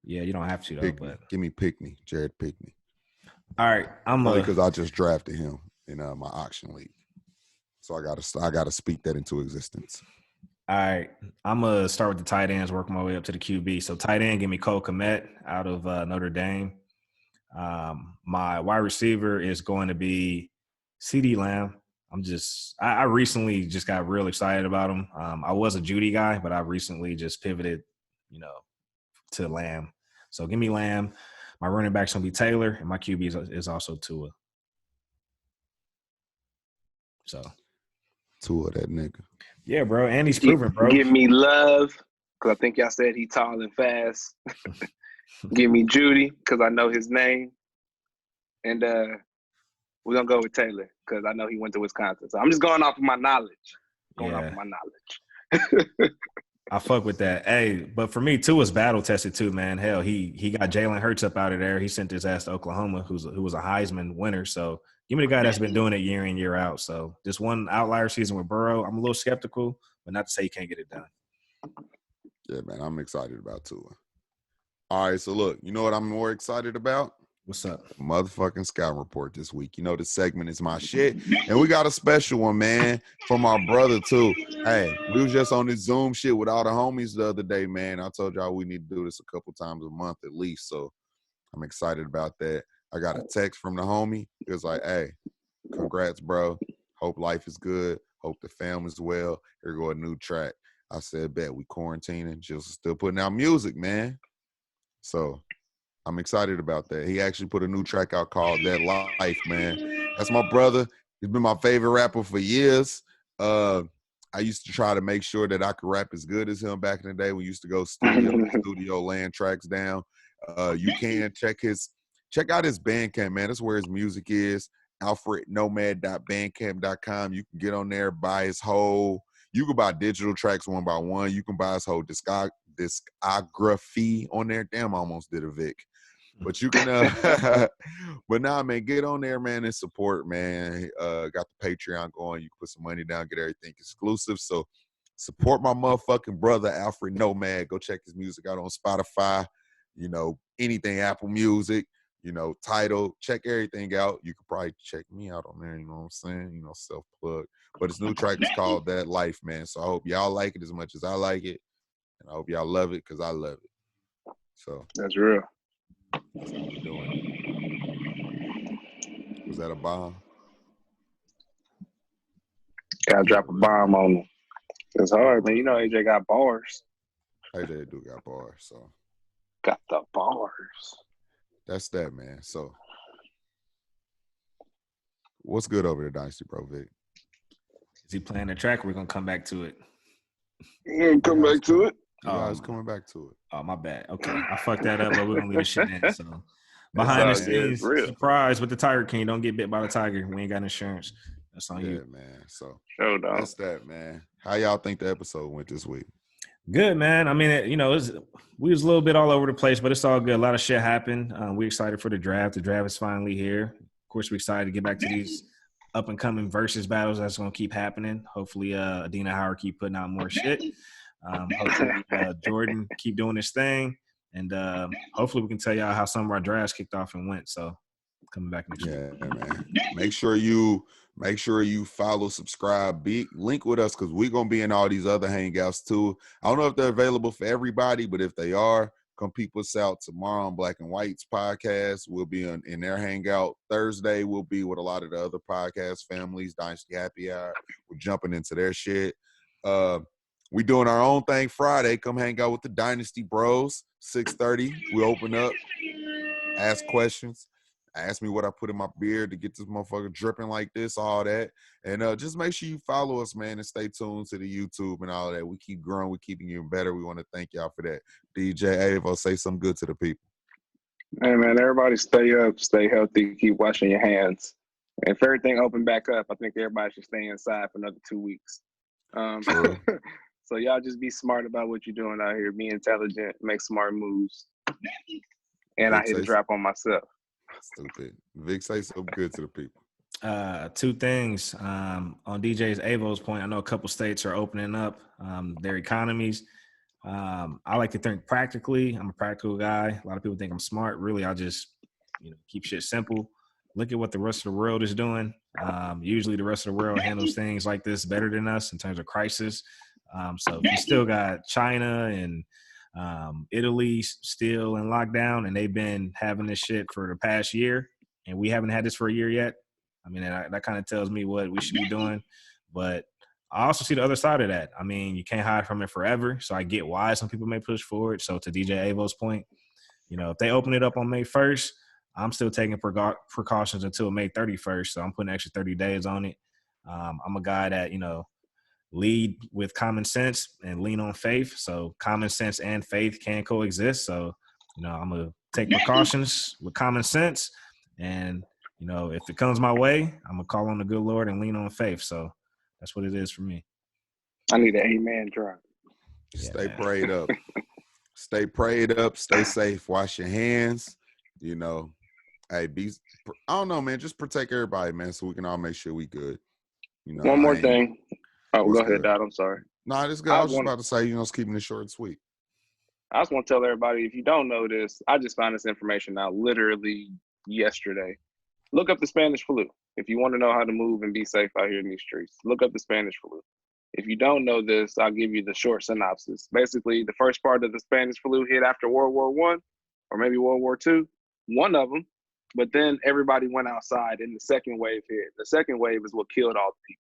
Yeah, you don't have to though. But give me Pickney, Jared Pickney. All right, only because I just drafted him in my auction league, so I gotta speak that into existence. All right, I'm gonna start with the tight ends, work my way up to the QB. So tight end, give me Cole Kmet out of Notre Dame. My wide receiver is going to be CD Lamb. I recently just got real excited about him. I was a Judy guy, but I recently just pivoted, to Lamb. So give me Lamb. My running back's going to be Taylor, and my QB is also Tua. So. Tua, that nigga. Yeah, bro. And he's proven, bro. Give me Love, because I think y'all said he tall and fast. Give me Judy, because I know his name. And we're going to go with Taylor, because I know he went to Wisconsin. So I'm just going off of my knowledge. I fuck with that. Hey, but for me, Tua's battle tested too, man. Hell, he got Jalen Hurts up out of there. He sent his ass to Oklahoma, who was a Heisman winner. So give me the guy that's been doing it year in, year out. So this one outlier season with Burrow, I'm a little skeptical, but not to say he can't get it done. Yeah, man, I'm excited about Tua. All right, so look, you know what I'm more excited about? What's up? Motherfucking Scout Report this week. You know, the segment is my shit. And we got a special one, man, from our brother, too. Hey, we was just on this Zoom shit with all the homies the other day, man. I told y'all we need to do this a couple times a month at least. So I'm excited about that. I got a text from the homie. It was like, hey, congrats, bro. Hope life is good. Hope the family's well. Here go a new track. I said, bet we quarantining. Just still putting out music, man. So I'm excited about that. He actually put a new track out called That Life, man. That's my brother. He's been my favorite rapper for years. I used to try to make sure that I could rap as good as him back in the day. We used to go studio land tracks down. You can check out his Bandcamp, man. That's where his music is. Alfred, nomad.bandcamp.com. You can get on there, buy his whole. You can buy digital tracks one by one. You can buy his whole discography on there. Damn, I almost did a Vic. But you can, but nah, man, get on there, man, and support, man. Got the Patreon going. You can put some money down, get everything exclusive. So support my motherfucking brother, Alfred Nomad. Go check his music out on Spotify, you know, anything, Apple Music, you know, Tidal. Check everything out. You could probably check me out on there, you know what I'm saying? You know, self-plug. But his new track is called That Life, man. So I hope y'all like it as much as I like it. And I hope y'all love it because I love it. So that's real. That's how we doing. Was that a bomb? Gotta drop a bomb on him. It's hard, man. You know AJ got bars. AJ do got bars, so. Got the bars. That's that, man. So, what's good over there, Dynasty Bro, Vic? Is he playing the track? We're gonna come back to it. Come back to it. I was coming back to it. Oh, my bad. Okay, I fucked that up, but we're gonna leave the shit in. So, behind the scenes, surprise with the Tiger King. Don't get bit by the tiger. We ain't got insurance. That's on you, man. So, that's that, man. How y'all think the episode went this week? Good, man. I mean, we was a little bit all over the place, but it's all good. A lot of shit happened. We're excited for the draft. The draft is finally here. Of course, we're excited to get back to these up and coming versus battles. That's going to keep happening. Hopefully, Adina Howard keep putting out more shit. Hopefully, Jordan keep doing his thing, and hopefully, we can tell y'all how some of our drafts kicked off and went. So, coming back next week. Yeah, man. Make sure you follow, subscribe, link with us because we're gonna be in all these other hangouts too. I don't know if they're available for everybody, but if they are, come peep us out tomorrow on Black and White's podcast. We'll be in their hangout. Thursday, we'll be with a lot of the other podcast families, Dynasty Happy Hour. We're jumping into their shit. We doing our own thing Friday. Come hang out with the Dynasty Bros. 6:30. We open up, ask questions. Ask me what I put in my beard to get this motherfucker dripping like this, all that. And just make sure you follow us, man, and stay tuned to the YouTube and all that. We keep growing. We're keeping you better. We want to thank y'all for that. DJ Avo, say something good to the people. Hey, man, everybody stay up, stay healthy, keep washing your hands. And if everything open back up, I think everybody should stay inside for another 2 weeks. So y'all just be smart about what you're doing out here. Be intelligent, make smart moves. And I hit a drop on myself. Stupid. Vic, say something good to the people. 2 things. On DJ's Avo's point, I know a couple states are opening up their economies. I like to think practically. I'm a practical guy. A lot of people think I'm smart. Really, I just keep shit simple. Look at what the rest of the world is doing. Usually the rest of the world handles things like this better than us in terms of crisis. So you still got China and Italy still in lockdown, and they've been having this shit for the past year, and we haven't had this for a year yet. I mean, that kind of tells me what we should be doing. But I also see the other side of that. I mean, you can't hide from it forever. So I get why some people may push forward. So to DJ Avo's point, if they open it up on May 1st, I'm still taking precautions until May 31st. So I'm putting extra 30 days on it. I'm a guy that, lead with common sense and lean on faith. So common sense and faith can coexist. So, I'm going to take precautions with common sense. And, if it comes my way, I'm going to call on the good Lord and lean on faith. So that's what it is for me. I need an amen drop. Stay prayed up. Stay prayed up. Stay safe. Wash your hands. Hey, I don't know, man. Just protect everybody, man, so we can all make sure we good. One more thing. Oh, go ahead, Dad. I'm sorry. No, this guy. I was just about to say, it's keeping it short and sweet. I just want to tell everybody, if you don't know this, I just found this information out literally yesterday. Look up the Spanish flu. If you want to know how to move and be safe out here in these streets, look up the Spanish flu. If you don't know this, I'll give you the short synopsis. Basically, the first part of the Spanish flu hit after World War I or maybe World War II, one of them. But then everybody went outside and the second wave hit. The second wave is what killed all the people,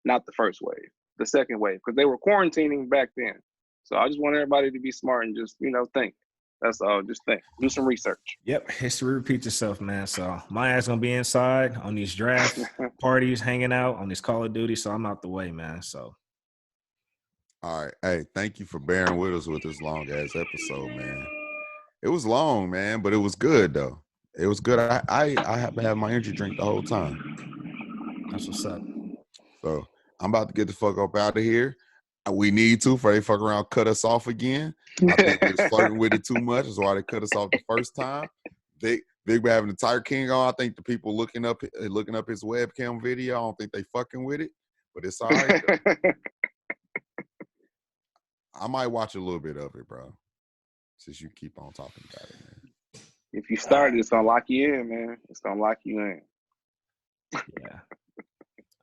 not the first wave. The second wave, because they were quarantining back then. So I just want everybody to be smart and just, think. That's all. Just think. Do some research. Yep. History repeats itself, man. So my ass going to be inside on these draft parties, hanging out on this Call of Duty. So I'm out the way, man. So. All right. Hey, thank you for bearing with us with this long-ass episode, man. It was long, man, but it was good, though. It was good. I have to have my energy drink the whole time. That's what's up. So I'm about to get the fuck up out of here. We need to, for they fuck around cut us off again. I think we was flirting with it too much. That's why they cut us off the first time. They been having the Tiger King on. I think the people looking up his webcam video, I don't think they fucking with it, but it's all right. I might watch a little bit of it, bro, since you keep on talking about it, man. If you started, it's gonna lock you in, man. It's gonna lock you in. Yeah.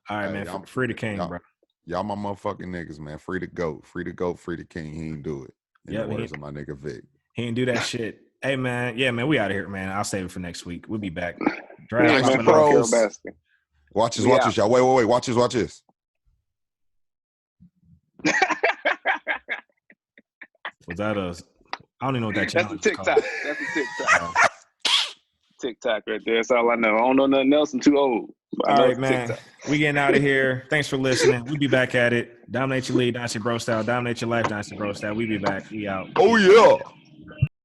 All right, hey, man. Free the king, bro. Y'all my motherfucking niggas, man. Free the GOAT. Free the GOAT. Free the king. He ain't do it. In the words of my nigga Vic. He ain't do that shit. Hey, man. Yeah, man. We out of here, man. I'll save it for next week. We'll be back. Draft man, pros. Watch this, y'all. Wait. Watch this. Was that I don't even know what that channel is called. That's a TikTok. TikTok right there. That's all I know. I don't know nothing else. I'm too old. All right, man. TikTok. We getting out of here. Thanks for listening. We'll be back at it. Dominate your league, Dynasty Bro style. Dominate your life, Dynasty Bro style. We be back. We out. Oh, yeah.